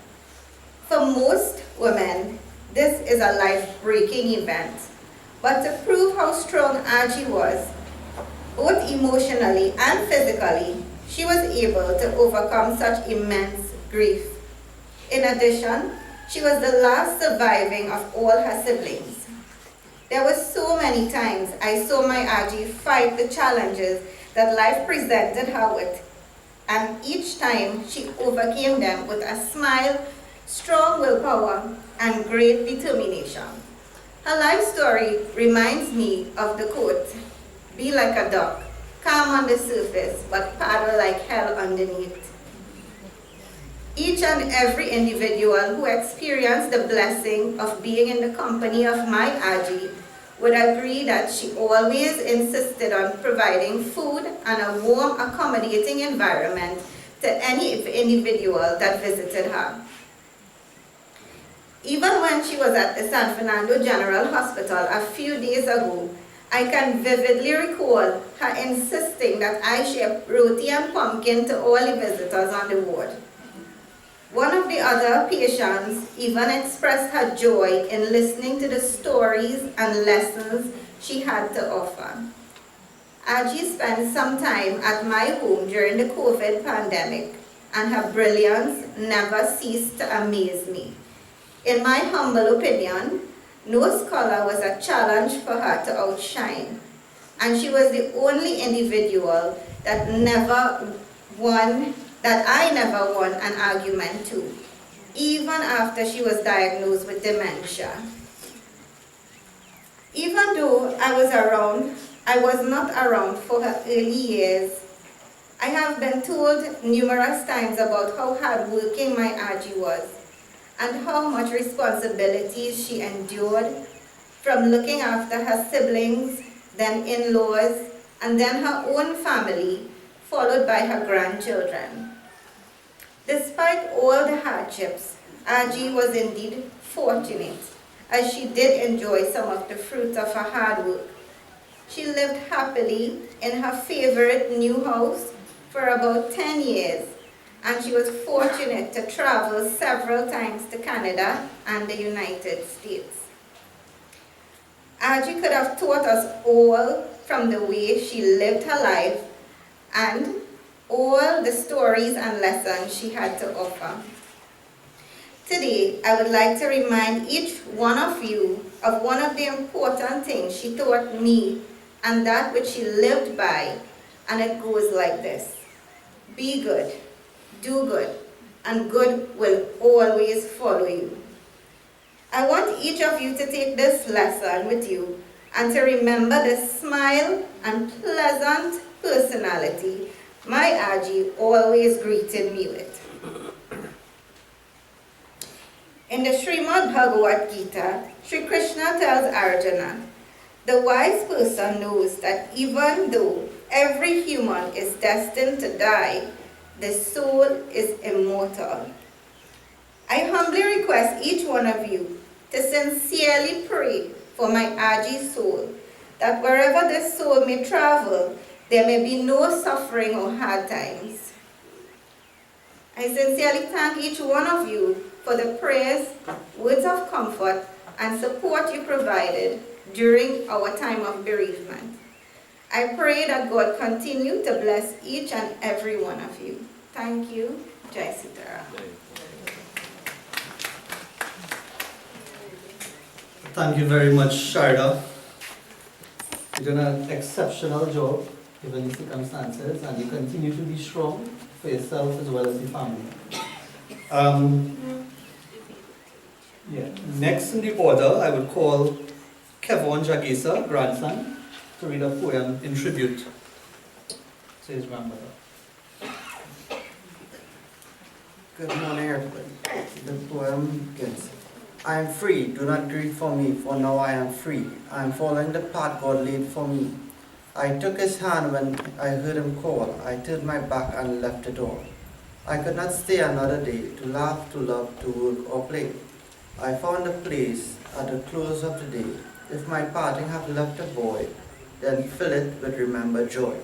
For most women, this is a life-breaking event. But to prove how strong Aji was, both emotionally and physically, she was able to overcome such immense grief. In addition, she was the last surviving of all her siblings. There were so many times I saw my Aji fight the challenges that life presented her with, and each time she overcame them with a smile, strong willpower, and great determination. Her life story reminds me of the quote, "Be like a duck, calm on the surface, but paddle like hell underneath." Each and every individual who experienced the blessing of being in the company of my Aji would agree that she always insisted on providing food and a warm, accommodating environment to any individual that visited her. Even when she was at the San Fernando General Hospital a few days ago, I can vividly recall her insisting that I share roti and pumpkin to all the visitors on the ward. One of the other patients even expressed her joy in listening to the stories and lessons she had to offer. Aji spent some time at my home during the COVID pandemic, and her brilliance never ceased to amaze me. In my humble opinion, no scholar was a challenge for her to outshine, and she was the only individual that I never won an argument to, even after she was diagnosed with dementia. Even though I was not around for her early years, I have been told numerous times about how hardworking my Aji was, and how much responsibilities she endured, from looking after her siblings, then in-laws, and then her own family, followed by her grandchildren. Despite all the hardships, Aji was indeed fortunate, as she did enjoy some of the fruits of her hard work. She lived happily in her favorite new house for about 10 years, and she was fortunate to travel several times to Canada and the United States. Aji could have taught us all from the way she lived her life and all the stories and lessons she had to offer. Today, I would like to remind each one of you of one of the important things she taught me and that which she lived by, and it goes like this: be good, do good, and good will always follow you. I want each of you to take this lesson with you and to remember the smile and pleasant personality my Aji always greeted me with. In the Srimad Bhagavad Gita, Sri Krishna tells Arjuna, the wise person knows that even though every human is destined to die, the soul is immortal. I humbly request each one of you to sincerely pray for my Aji's soul, that wherever this soul may travel, there may be no suffering or hard times. I sincerely thank each one of you for the prayers, words of comfort, and support you provided during our time of bereavement. I pray that God continue to bless each and every one of you. Thank you. Digity Tr. Thank you very much, Sharda. You've done an exceptional job given the circumstances, and you continue to be strong for yourself as well as your family. Next in the order, I would call Kevon Jagesa, grandson, to read a poem in tribute to his grandmother. Good morning, everybody. The poem begins. I am free, do not grieve for me, for now I am free. I am following the path God laid for me. I took his hand when I heard him call. I turned my back and left it all. I could not stay another day, to laugh, to love, to work or play. I found a place at the close of the day. If my parting have left a void, then fill it with remembered joy.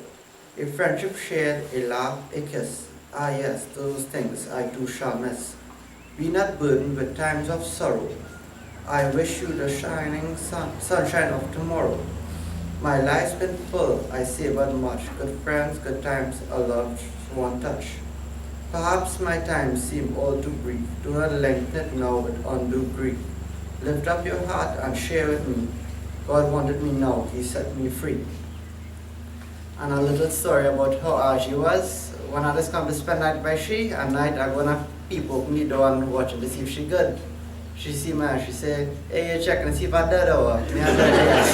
A friendship shared, a laugh, a kiss. Ah yes, those things I too shall miss. Be not burdened with times of sorrow. I wish you the shining sunshine of tomorrow. My life's been full, I savored much. Good friends, good times, a loved one touch. Perhaps my time seem all too brief. Do not lengthen it now with undue grief. Lift up your heart and share with me. God wanted me now, he set me free. And a little story about how she was. When I just come to spend night by she, at night I'm gonna peep open the door and watch her to see if she good. She see me and she say, hey, you checking to see if I dead or what? Me I said, yes.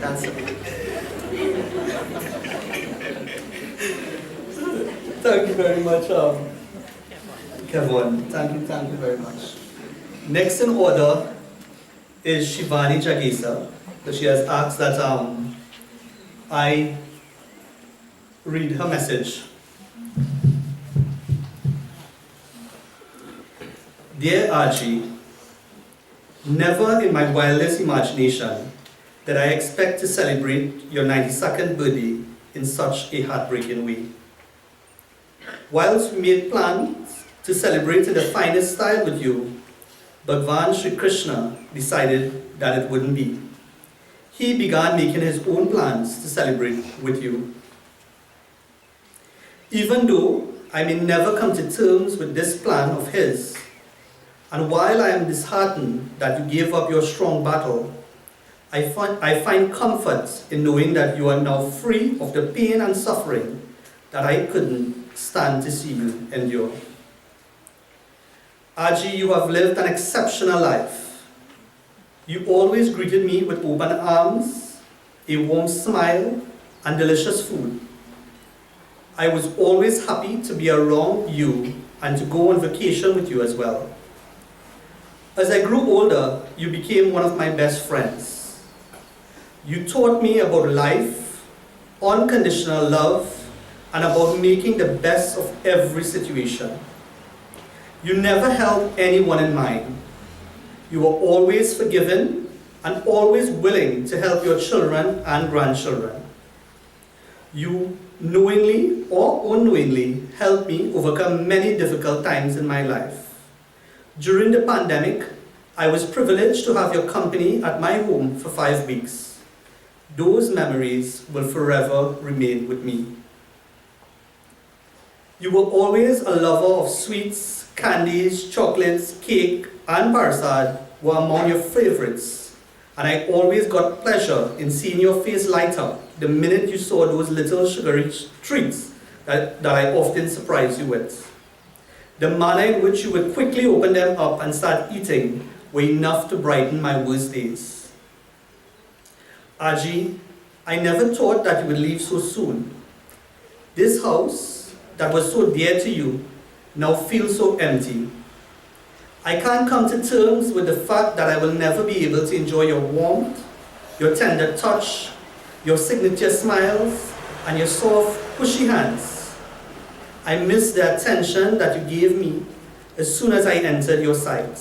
That's it. Thank you very much, Kevon. Thank you very much. Next in order is Shivani Jagesa. So she has asked that I read her message. Dear Archie, never in my wildest imagination did I expect to celebrate your 92nd birthday in such a heartbreaking way. Whilst we made plans to celebrate in the finest style with you, Bhagwan Sri Krishna decided that it wouldn't be. He began making his own plans to celebrate with you. Even though I may never come to terms with this plan of his, and while I am disheartened that you gave up your strong battle, I find comfort in knowing that you are now free of the pain and suffering that I couldn't stand to see you endure. Aji, you have lived an exceptional life. You always greeted me with open arms, a warm smile, and delicious food. I was always happy to be around you and to go on vacation with you as well. As I grew older, you became one of my best friends. You taught me about life, unconditional love, and about making the best of every situation. You never held anyone in mind. You were always forgiving and always willing to help your children and grandchildren. You knowingly or unknowingly helped me overcome many difficult times in my life. During the pandemic, I was privileged to have your company at my home for 5 weeks. Those memories will forever remain with me. You were always a lover of sweets, candies, chocolates, cake, and barsad were among your favorites, and I always got pleasure in seeing your face light up the minute you saw those little sugary treats that I often surprised you with. The manner in which you would quickly open them up and start eating were enough to brighten my worst days. Aji, I never thought that you would leave so soon. This house that was so dear to you now feels so empty. I can't come to terms with the fact that I will never be able to enjoy your warmth, your tender touch, your signature smiles, and your soft, pushy hands. I miss the attention that you gave me as soon as I entered your sight.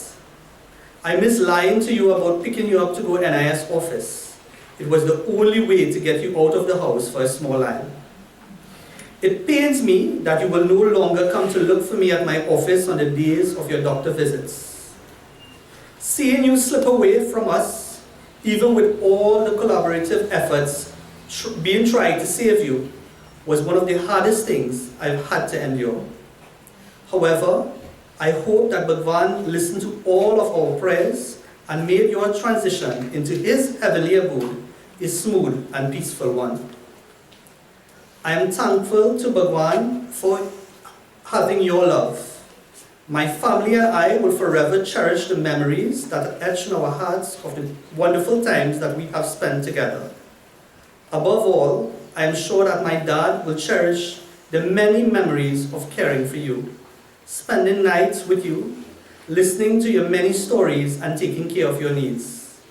I miss lying to you about picking you up to go NIS office. It was the only way to get you out of the house for a small while. It pains me that you will no longer come to look for me at my office on the days of your doctor visits. Seeing you slip away from us, even with all the collaborative efforts being tried to save you, was one of the hardest things I've had to endure. However, I hope that Bhagwan listened to all of our prayers and made your transition into his heavenly abode a smooth and peaceful one. I am thankful to Bhagwan for having your love. My family and I will forever cherish the memories that are etched in our hearts of the wonderful times that we have spent together. Above all, I am sure that my dad will cherish the many memories of caring for you, spending nights with you, listening to your many stories and taking care of your needs.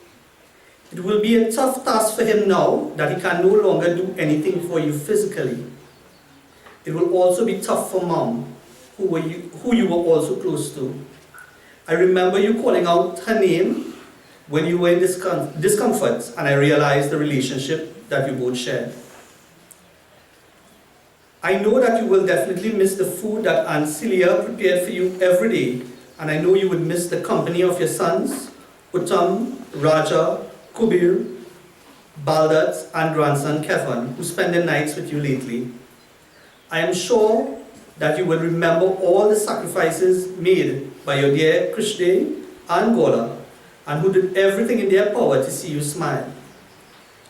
It will be a tough task for him now that he can no longer do anything for you physically. It will also be tough for Mom, who you were also close to. I remember you calling out her name when you were in discomfort, and I realized the relationship that you both shared. I know that you will definitely miss the food that Aunt Celia prepared for you every day, and I know you would miss the company of your sons, Uttam, Raja, Kubir, Baldat, and grandson Kevin, who spend the nights with you lately. I am sure that you will remember all the sacrifices made by your dear Krishna and Gola, and who did everything in their power to see you smile.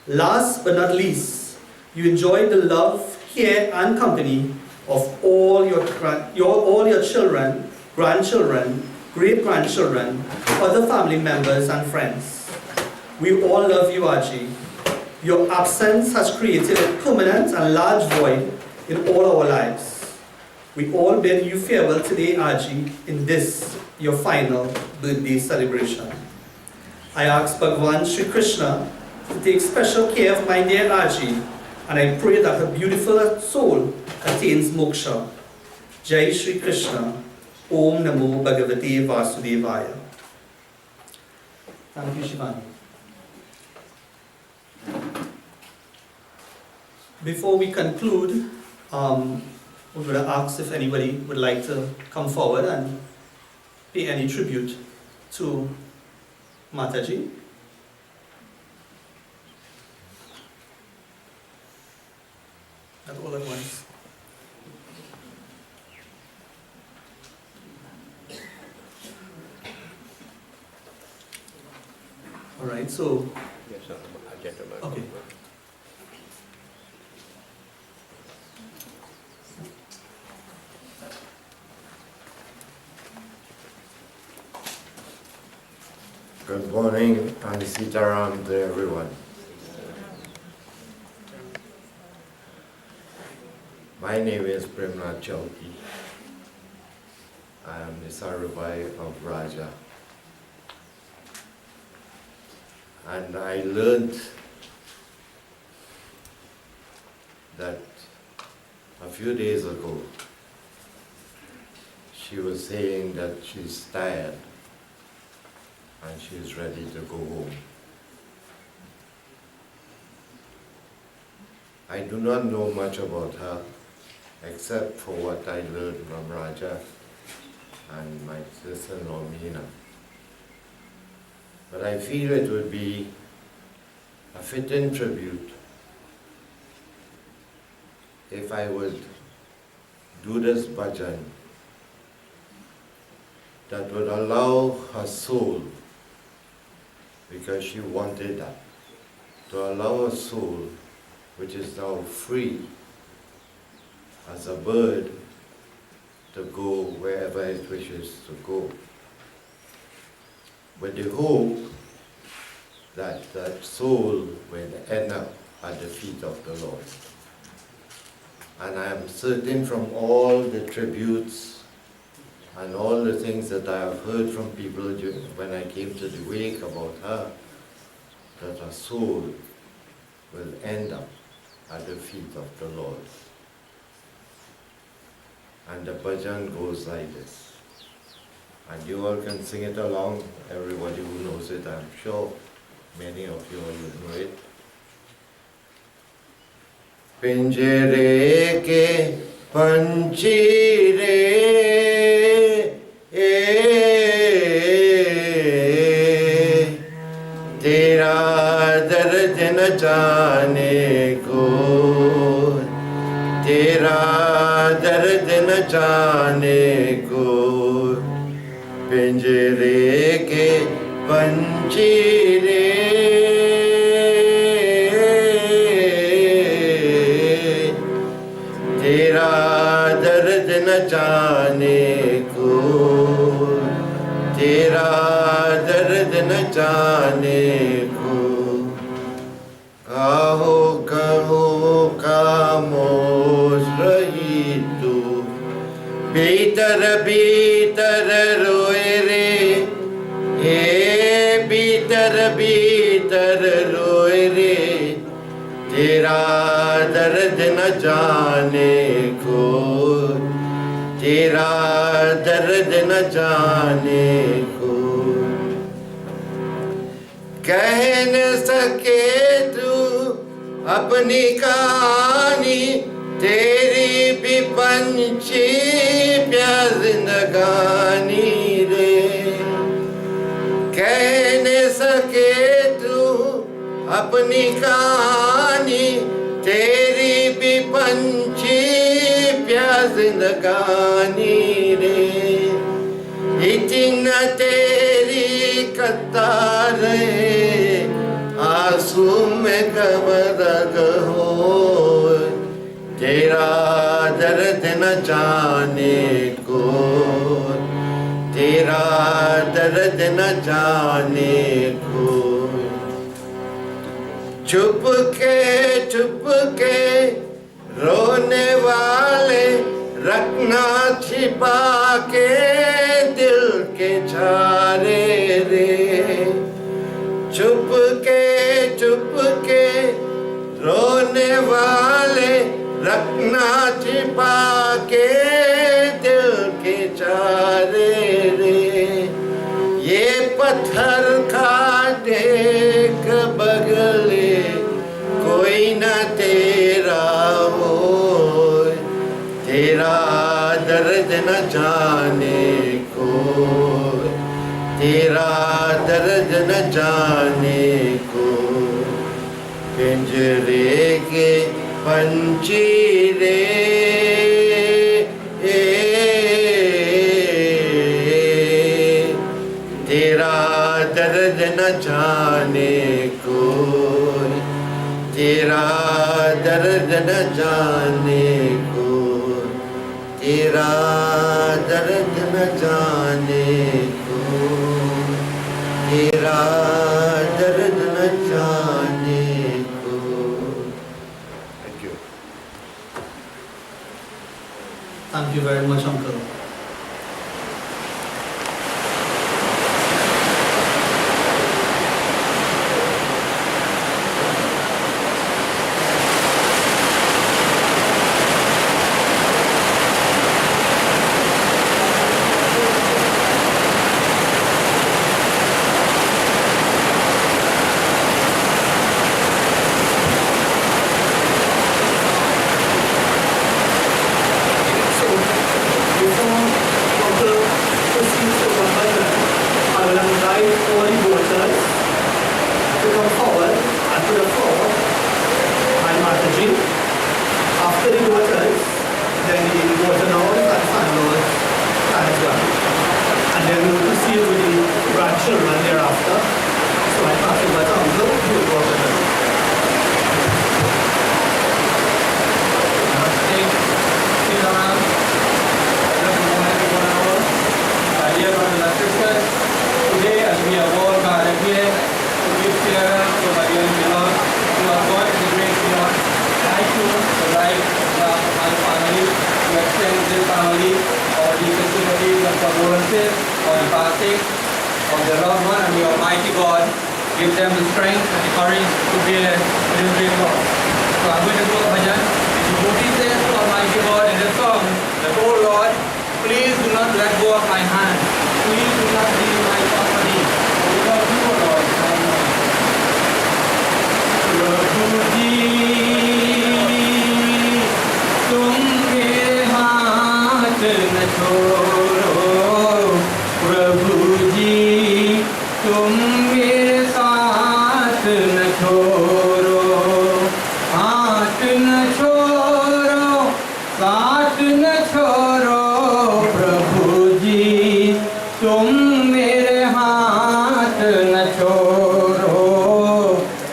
Last but not least, you enjoyed the love, care, and company of all your children, grandchildren, great-grandchildren, other family members, and friends. We all love you, Aji. Your absence has created a permanent and large void in all our lives. We all bid you farewell today, Aji, in this, your final birthday celebration. I ask Bhagwan Sri Krishna to take special care of my dear Aji, and I pray that her beautiful soul attains moksha. Jai Shri Krishna. Om Namo Bhagavate Vasudevaya. Thank you, Shivani. Before we conclude, we're going to ask if anybody would like to come forward and pay any tribute to Mataji. At all at once. All right, so. Yes, sir. Gentlemen. Okay. Good morning and Sitaram to everyone. My name is Premnath Chowki. I am the Sarubai of Raja. And I learned that a few days ago, she was saying that she's tired and she's ready to go home. I do not know much about her, except for what I learned from Raja and my sister-in-law Meena. But I feel it would be a fitting tribute if I would do this bhajan that would allow her soul, because she wanted that, to allow her soul, which is now free as a bird, to go wherever it wishes to go, with the hope that that soul will end up at the feet of the Lord. And I am certain from all the tributes and all the things that I have heard from people when I came to the wake about her, that her soul will end up at the feet of the Lord. And the bhajan goes like this. And you all can sing it along, everybody who knows it, I'm sure many of you all will know it. Pinjare ke panchi re, tera dard न जाने को, तेरा दर्द न जाने को, पिंजरे के पंछी रे, तेरा दर्द न जाने को, तेरा दर्द न जाने को, कहो कहो खामोश रही तू, भीतर भीतर रोए रे, हे भीतर भीतर रोए रे, तेरा दर्द न जाने को, तेरा दर्द न जाने को, कह न सके तू अपनी कहानी, तेरी भी पंछी प्यार जिंदगानी रे, कह न सके तू अपनी कहानी, तेरी भी पंछी प्यार जिंदगानी रे, इतना तेरी कतार आंसू में कब रग हो, तेरा दर्द न जाने को, तेरा दर्द न जाने को, चुप के रोने वाले रखना छिपा के दिल के छारे रे, चुप के रोने वाले रखना छिपा के दिल के छारे रे, ये पत्थर काटे बगले कोई न तेरा हो, तेरा दर्द न जाने को, तेरा दर्द न जाने को, पिंजरे के पंछी रे, तेरा दर्द न जाने को, तेरा दर्द न जाने को, तेरा दर्द न जाने को, तेरा दर्द न जाने को. Thank you. Thank you very much, Uncle. Give them the strength and the courage to bear this great work. So I'm going to do a bhajan. The devotee says to Almighty God in this song that, "Oh Lord, please do not let go of my hand. please do not leave my company. Without you, O Lord, I am nothing. प्रभु जी तुम मेरे हाथ न छोड़ो, प्रभु जी तुम मेरे साथ न छोड़ो, हाथ न छोड़ो, साथ न छोड़ो, प्रभु जी तुम मेरे हाथ न छोड़ो,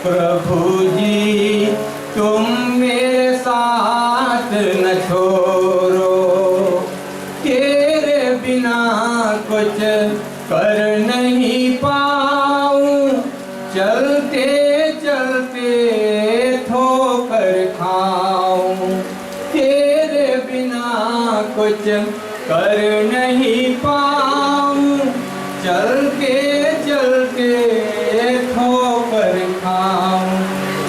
प्रभु जी तुम मेरे साथ न छोड़ो, तेरे बिना कुछ कर नहीं पाऊं, चलते चलते ठोकर खाऊं, तेरे बिना कुछ कर नहीं पाऊं, चलते चलते ठोकर खाऊं,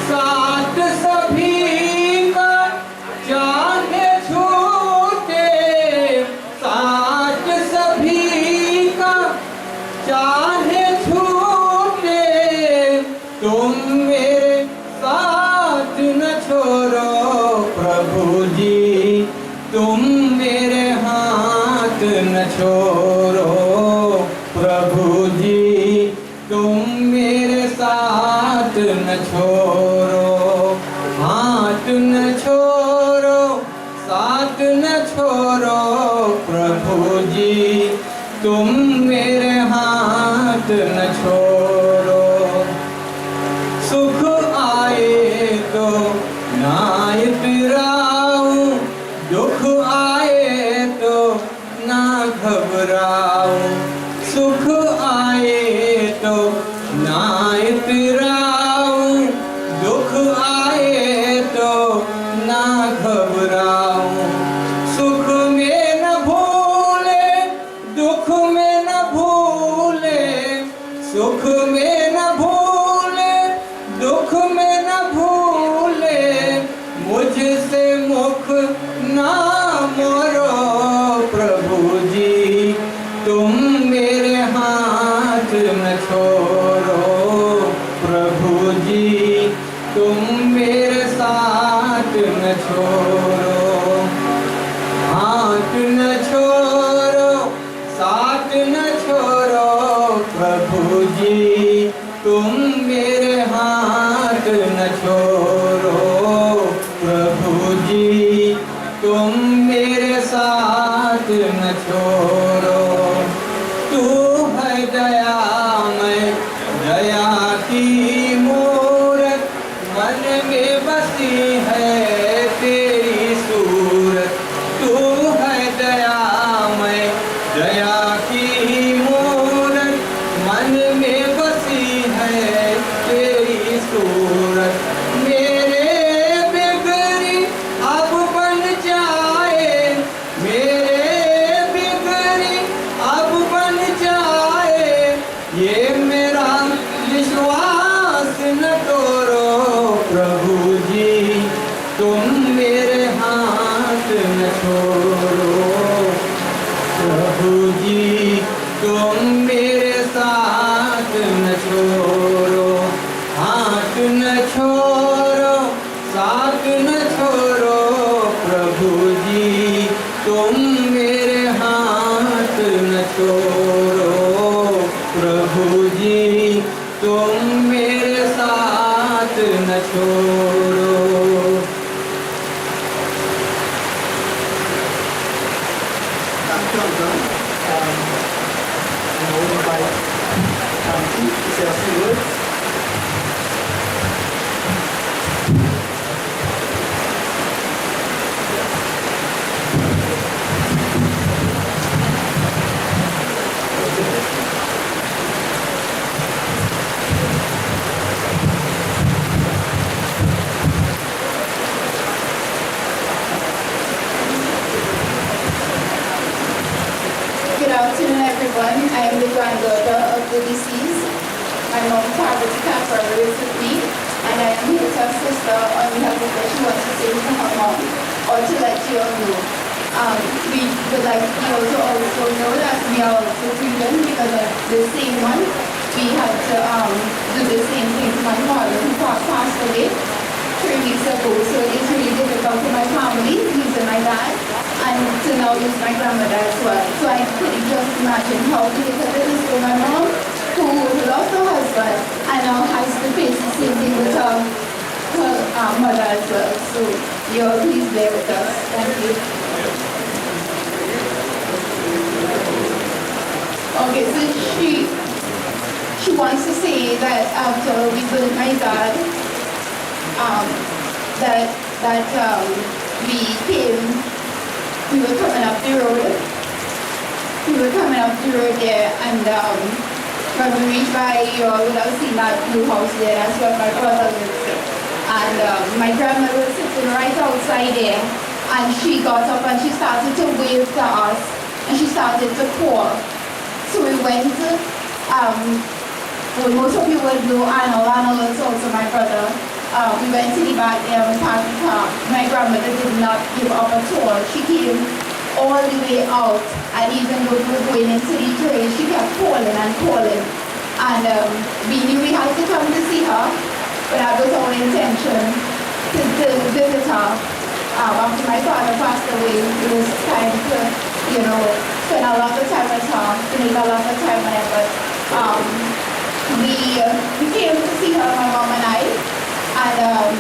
साथ सभी का चाहे छूटे, साथ सभी का चाहे छूटे, तुम मेरे साथ न छोड़ो, प्रभु जी तुम मेरे हाथ न छोड़ो, प्रभु जी तुम मेरे साथ न छोड़ो, हाथ न छोड़ो, साथ न छोड़ो, प्रभु जी तुम मेरे हाथ न छोड़ो, सुख आए तो ना इतराऊं, दुख आए तो ना घबराऊं, सुख आए तो ना इतराऊं, दुख आए तो ना घबराऊं, सुख में न भूले, दुख में न भूले, सुख में न भूले, दुख में न भूले, मुझसे मुख ना मोरो, प्रभु जी तुम मेरे हाथ न छोड़ो, प्रभु जी तुम मेरे साथ न छोड़ो, हाथ न छोड़ो, साथ न छोड़ो, प्रभु जी तुम मेरे हाथ न छोड़ो, प्रभु जी तुम मेरे साथ न छोड़ो, तू है दयामय, दया की मूरत, मन में बसी है तेरी सूरत, तू है दयामय, दया की मूरत, मन में बसी है तेरी सूरत, मेरे बिगड़ी अब बन जाए, मेरे बिगड़ी अब बन जाए, ये मेरा विश्वास न तोड़ो, प्रभु जी तुम मेरे हाथ न छोड़ो, प्रभु जी तुम मेरे साथ न छोड़ो, हाथ न छोड़ो, साथ न छोड़ो, प्रभु जी तुम मेरे हाथ न छोड़ो, प्रभु जी तुम मेरे साथ न छोड़ो। Thank you, Uncle. I will invite Shanti to say a few words. Good afternoon, everyone. I am the granddaughter of the deceased. My mom, Parvati Kampara, is with me, and I am here to assist her on behalf of what she wants to say to her mom, or to let you all know. We would like you also know that we are also grieving because of the same one. We had to do the same thing to my father who passed away 3 weeks ago. So it's really difficult for my family, losing my dad, and to now lose my grandmother as well. So I couldn't just imagine how difficult it is for my mom, who lost her husband and now has to face the same thing with her mother as well. So please bear with us. Thank you. Okay, so she wants to say that after we buried my dad, we were coming up the road. We were coming up the road there, and when we reached by, you all would have seen that blue house there. That's where my brother lives. And my grandmother was sitting right outside there, and she got up and she started to wave to us, and she started to call. So we went, most of you would know Arnold is also my brother. We went to the back there and parked the car. My grandmother did not give up at all. She came all the way out, and even though we were going into the train, she kept calling and calling. And we knew we had to come to see her, but that was our intention, to visit her. After my father passed away, it was time to, spend a lot of time with her, to make a lot of time with her. But we came to see her, my mom and I, and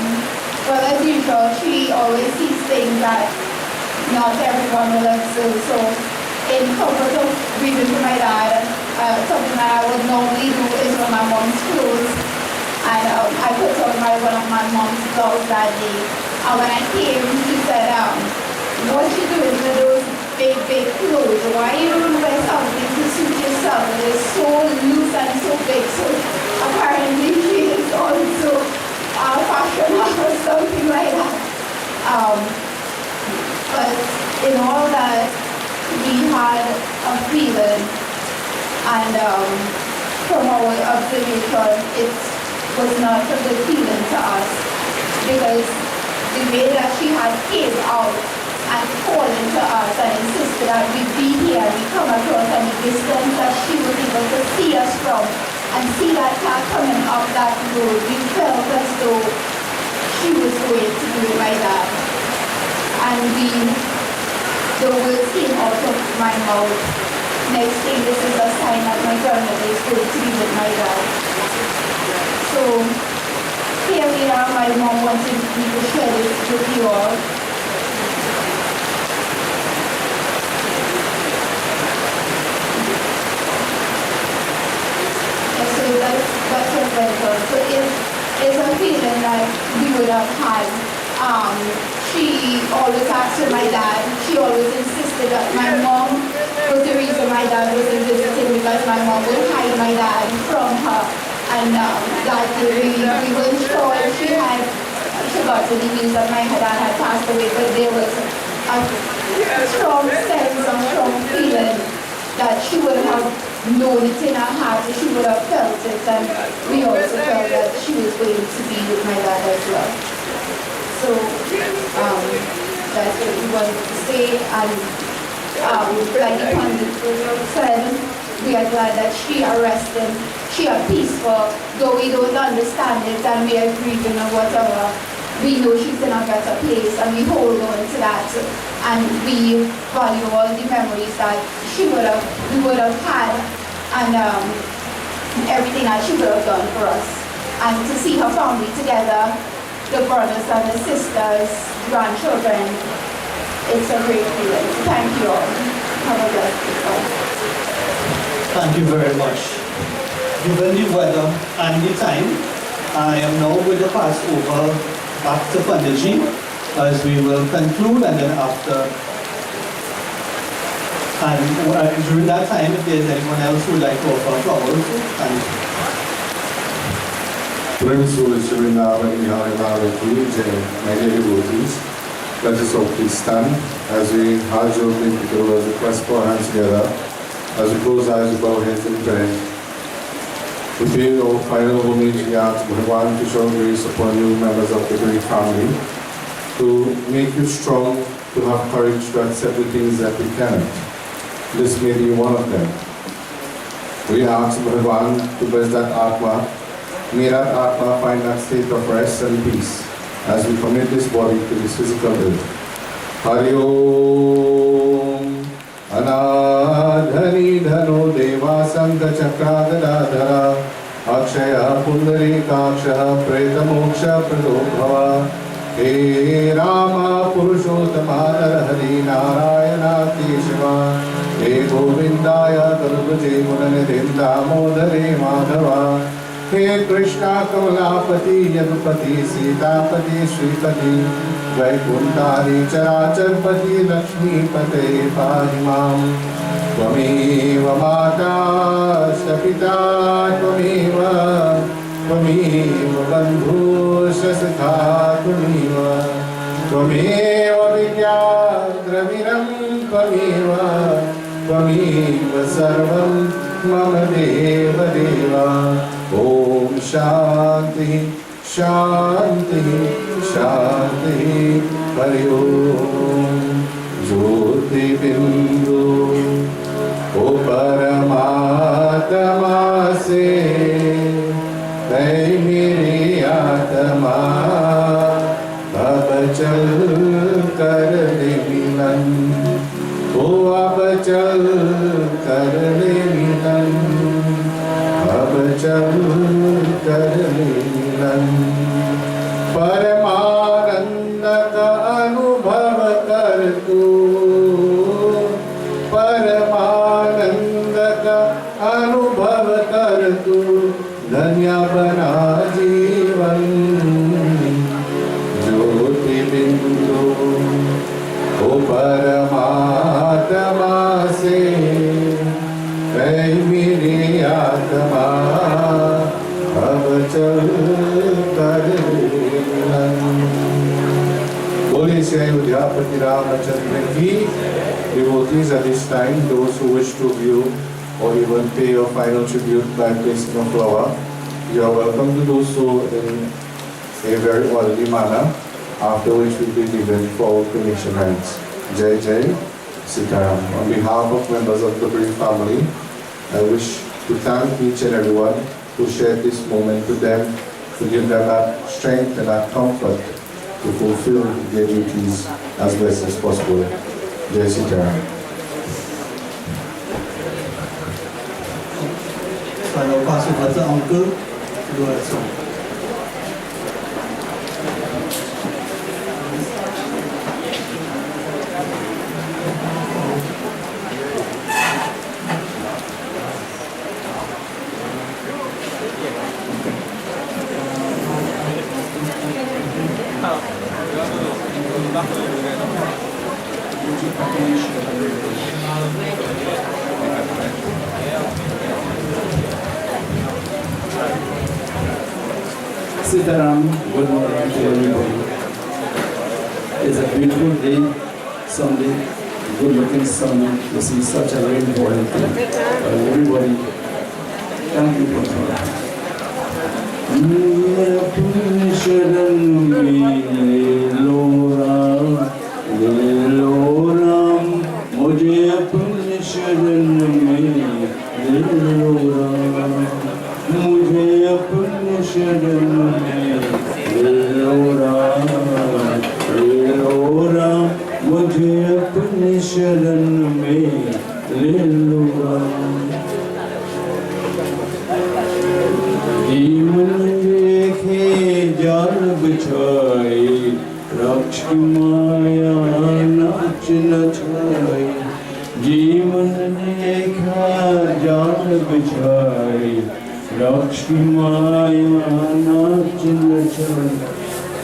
well, as usual, she always sees things that not everyone will observe. So in comfort of grieving for my dad, something that I would normally do is on my mom's clothes. And I put on one of my mom's clothes that day. And when I came, she said, what you doing with those big clothes? Why you don't wear something to suit yourself? It is so loose and so big. So apparently she is also fashionable or something like that. But in all that, we had a feeling, and from our observation, it was not a good feeling to us, because the way that she had came out and calling to us and insisted that we be here and we come across, and the distance that she was able to see us from and see that car coming up that road, we felt as though she was going to be with my dad. And the words came out of my mouth. Next thing, this is a sign that my grandmother is going to be with my dad. So here we are. My mom wanted me to share this with you all. So that's what went on. So it's a feeling that we would have had. She always asked for my dad. She always insisted that my mom was the reason my dad wasn't visiting, because my mom would hide my dad from her. And that we weren't sure if she got to the news that my dad had passed away, but there was a strong sense, a strong feeling that she would have known it in her heart, she would have felt it, and we also felt that she was going to be with my dad as well. So that's what we wanted to say, and like the pundit said, we are glad that she are resting, she are peaceful, though we don't understand it and we are grieving or whatever. We know she's in a better place, and we hold on to that, and we value all the memories that we would have had, and everything that she would have done for us. And to see her family together, the brothers and the sisters, grandchildren, it's a great feeling. Thank you all. Have a blessed day. Thank you very much. Given the weather and the time, I am now going to pass over back to Mataji, as we will conclude, and then after, and during that time, if there's anyone else who would like to offer flowers, and my dear devotees, let us all please stand as we Hajj open to do as we clasp our hands together, as we close our eyes, bow heads in prayer. We pray, O final homage we ask Bhagwan to show grace upon you, members of the great family, to make you strong to have courage to accept the things that we cannot. This may be one of them. We ask Bhagwan to bless that Atma. May that Atma find that state of rest and peace as we commit this body to this physical earth. Hari Om Anadhani Dhano Deva Sangha Chakra Gadadhara Akshaya Pundari Kaksha Preta Moksha Pradobhava He Rama Purushottama Hari Narayana Shiva He Govindaya Darubhaje Gunanidhin Damodare Madhava He Krishna Kamalapati Yadupati Sitapati Sripati Vaikuntari Characharpati Lakshmi Pate Pahimam Tvameva Mata Stapita Tvameva Bandhu Shasatha Tvameva Vidya Draviram Tvameva Sarvam Mama Deva Deva Om Shanti Shanti Shanti Hari Om Jyoti Bindu O Paramatma Se Hai Meri Atma Ab Chal Kar Le Milan O Ab Chal Kar Le Milan Ab Chal Kar Le Milan Paramananda ka anubhav kar tu Paramananda ka anubhav kar tu Dhanya bana jivan Jyoti bindu O Paramatma se Hai meri Atma Ab chal kar Holy Sri Ayodhyapati Ramachandra ki. Devotees at this time, those who wish to view or even pay your final tribute by placing a flower, you are welcome to do so in a very orderly manner, after which will be given for cremation rites. Jai Jai Sitaram. On behalf of members of the Brave family, I wish to thank each and everyone who shared this moment with them, to give them that strength and that comfort to fulfill their duties as best as possible. Jai Sitaram. So I will pass over to Uncle to do it so. Sitaram, good morning to everybody. It's a beautiful day, Sunday, good looking sun to see such a very important thing. Everybody, thank you for coming.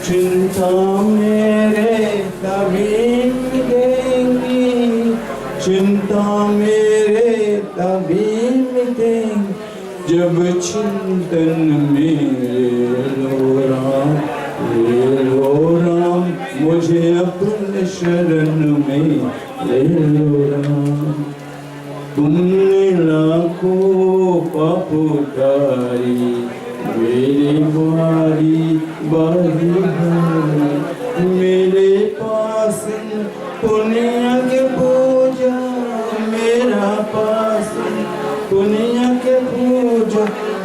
चिंता मेरे तभी मिटेंगी, चिंता मेरे तभी मिटेंगी, जब चिंतन मेरे लो राम, मुझे अपने शरण में ले लो राम। तुमने लाखों पाप उतारी, मेरी बारी बारी मेरे पास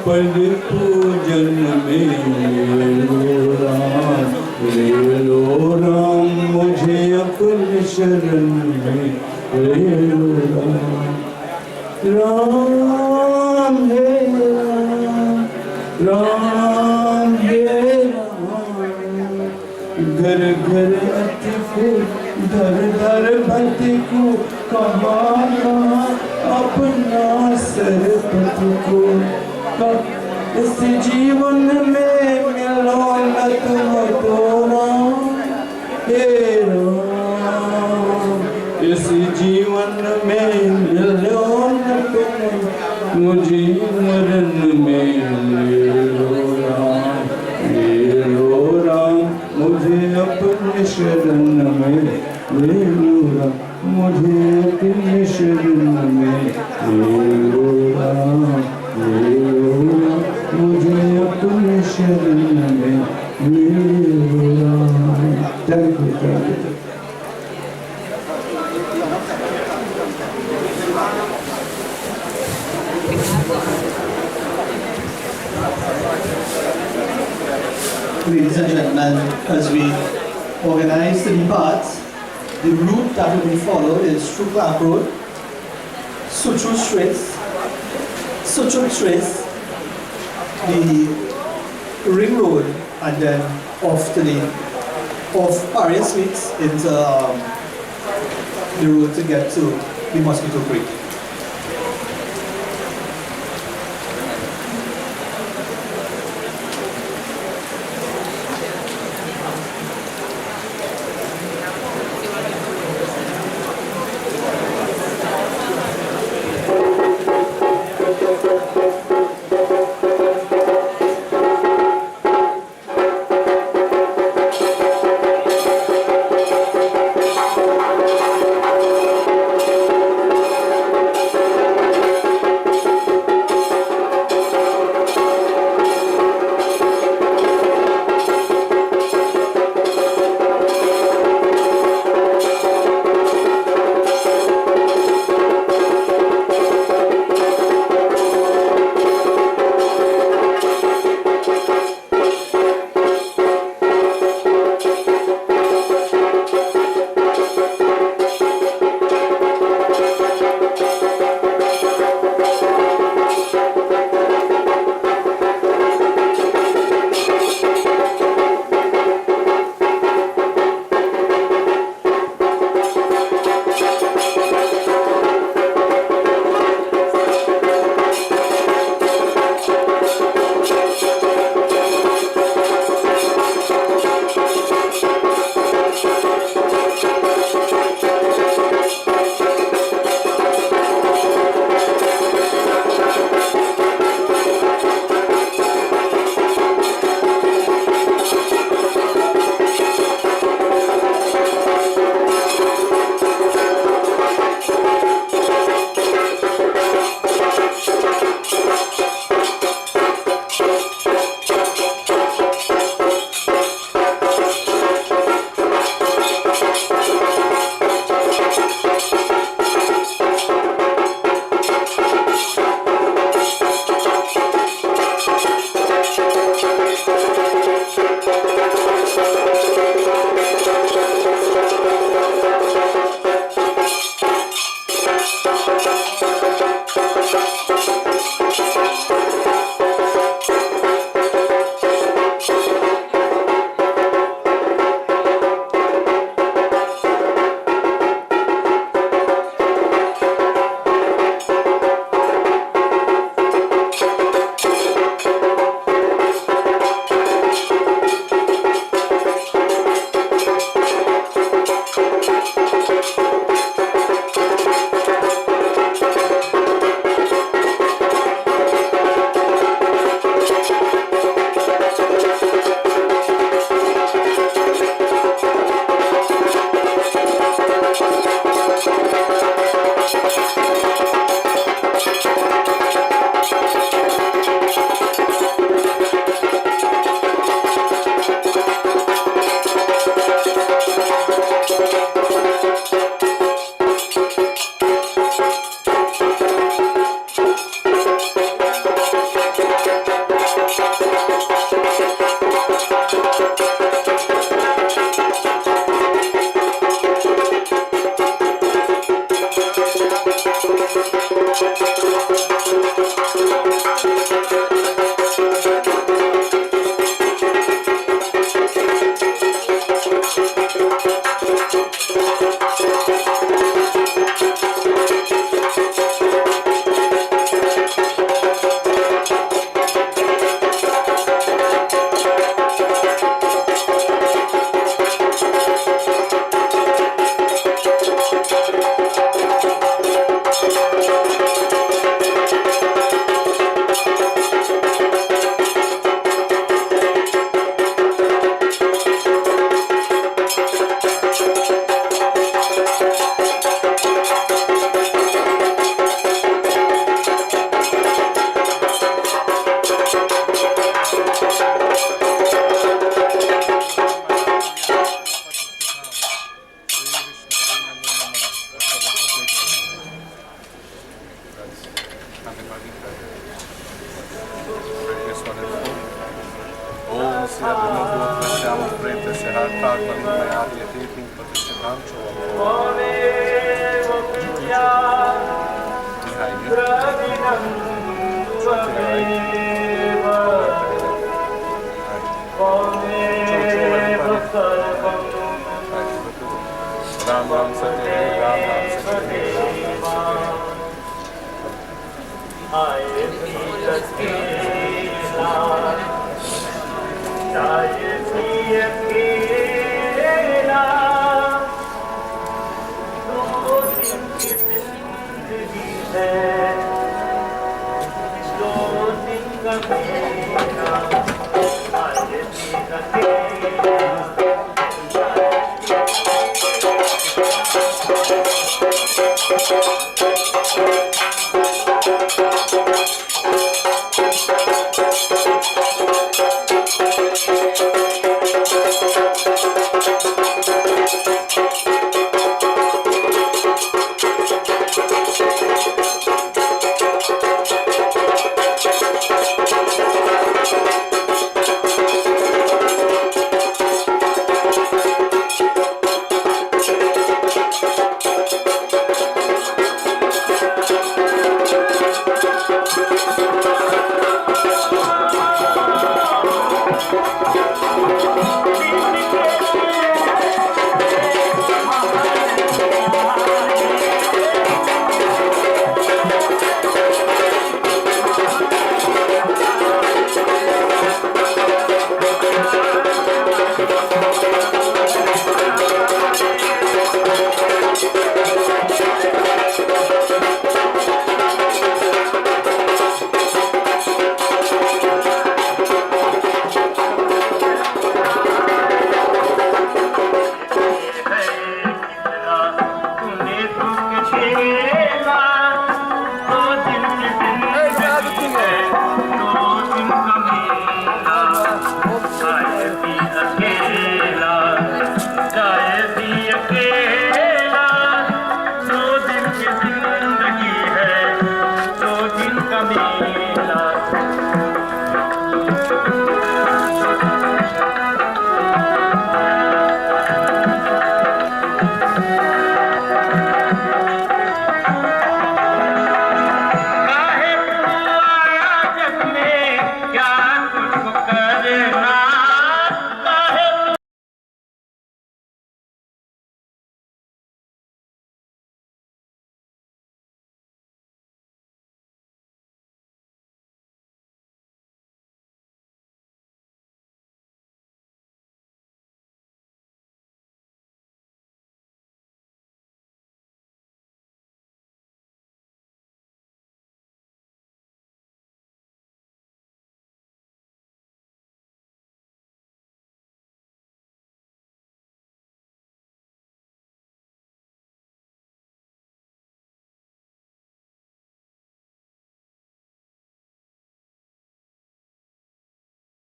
पद पूजन में ले लो राम मुझे अपने शरण में ले लो राम हे राम हे राम घर घर अति को दर दर भक्ति को कहाँ कहाँ अपना सरपत को इस जीवन में मिलो न तुम तो राम हे राम इस जीवन में मिलो न तुम मुझे मरण में ले लो राम मुझे अपने शरण में ले लो राम मुझे अपने शरण में ले लो राम मुझे अपने शरण में ले लो Ram. Thank you. Ladies and gentlemen, as we organize the debates, the route that will be followed is through Clark Road, Suchu Straits, the Ring Road, and then off Paris Streets into the road to get to the Mosquito Creek. se abbiamo facciamo frente se ha fatto in maiali e tipi in posizione ancho Ram Ram Satya Ram Ram Satya Thank you.